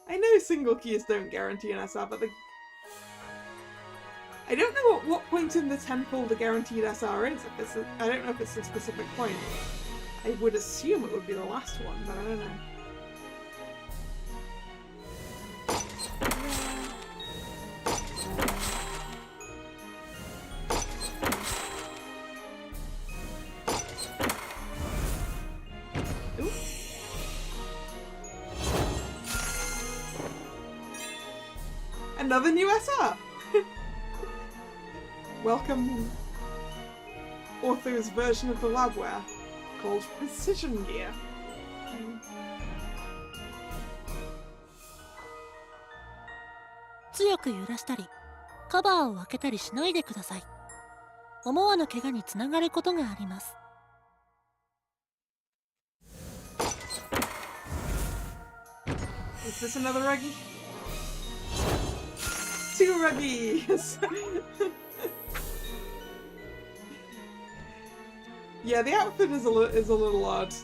A: I know single keys don't guarantee an SR, but I don't know at what point in the 10 pull the guaranteed SR is. I don't know if it's a specific point. I would assume it would be the last one, but I don't know. Another new SR! Welcome Ortho's version of the labware called Precision Gear.
D: 強く揺らしたり、カバーを開けたりしないでください。思わぬ怪我につながることがあります。
A: Is this another ruggy? 2 ruggies! Yeah, the outfit is a little odd.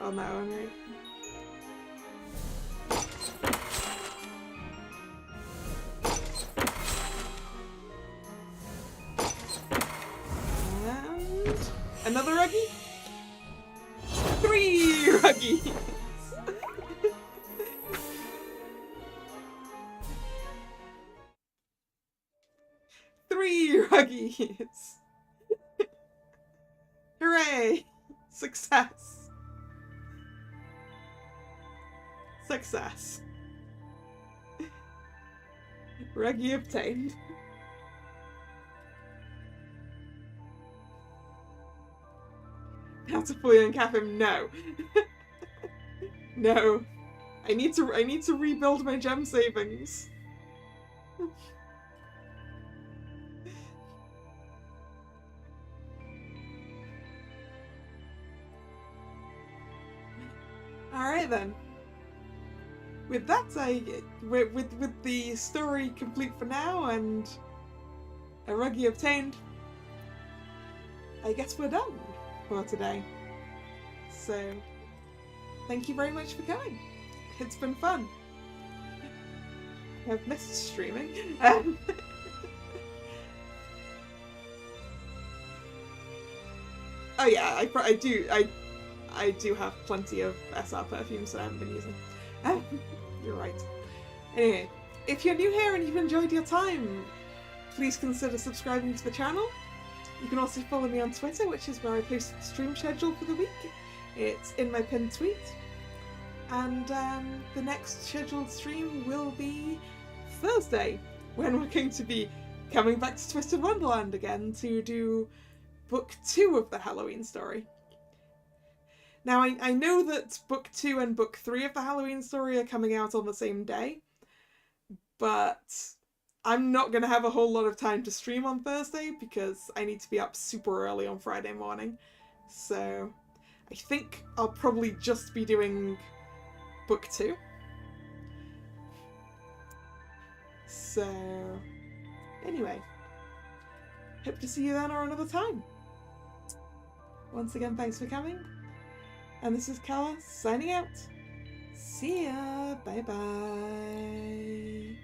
A: Oh no, right. And another ruggy? 3 ruggies! Three ruggies! Hooray! Success! Success. Ruggy obtained. Now to fully uncap him, no. No. I need to rebuild my gem savings. Alright then. With that, with the story complete for now and a ruggy obtained, I guess we're done for today. So, thank you very much for coming. It's been fun. I've missed streaming. Oh yeah, I do have plenty of SR perfumes that I haven't been using. You're right. Anyway, if you're new here and you've enjoyed your time, please consider subscribing to the channel. You can also follow me on Twitter, which is where I post the stream schedule for the week. It's in my pinned tweet. And the next scheduled stream will be Thursday, when we're going to be coming back to Twisted Wonderland again to do Book 2 of the Halloween story. Now, I know that Book 2 and Book 3 of the Halloween story are coming out on the same day, but I'm not going to have a whole lot of time to stream on Thursday because I need to be up super early on Friday morning. So I think I'll probably just be doing Book 2. So anyway, hope to see you then or another time. Once again, thanks for coming. And this is Kalla signing out. See ya. Bye bye.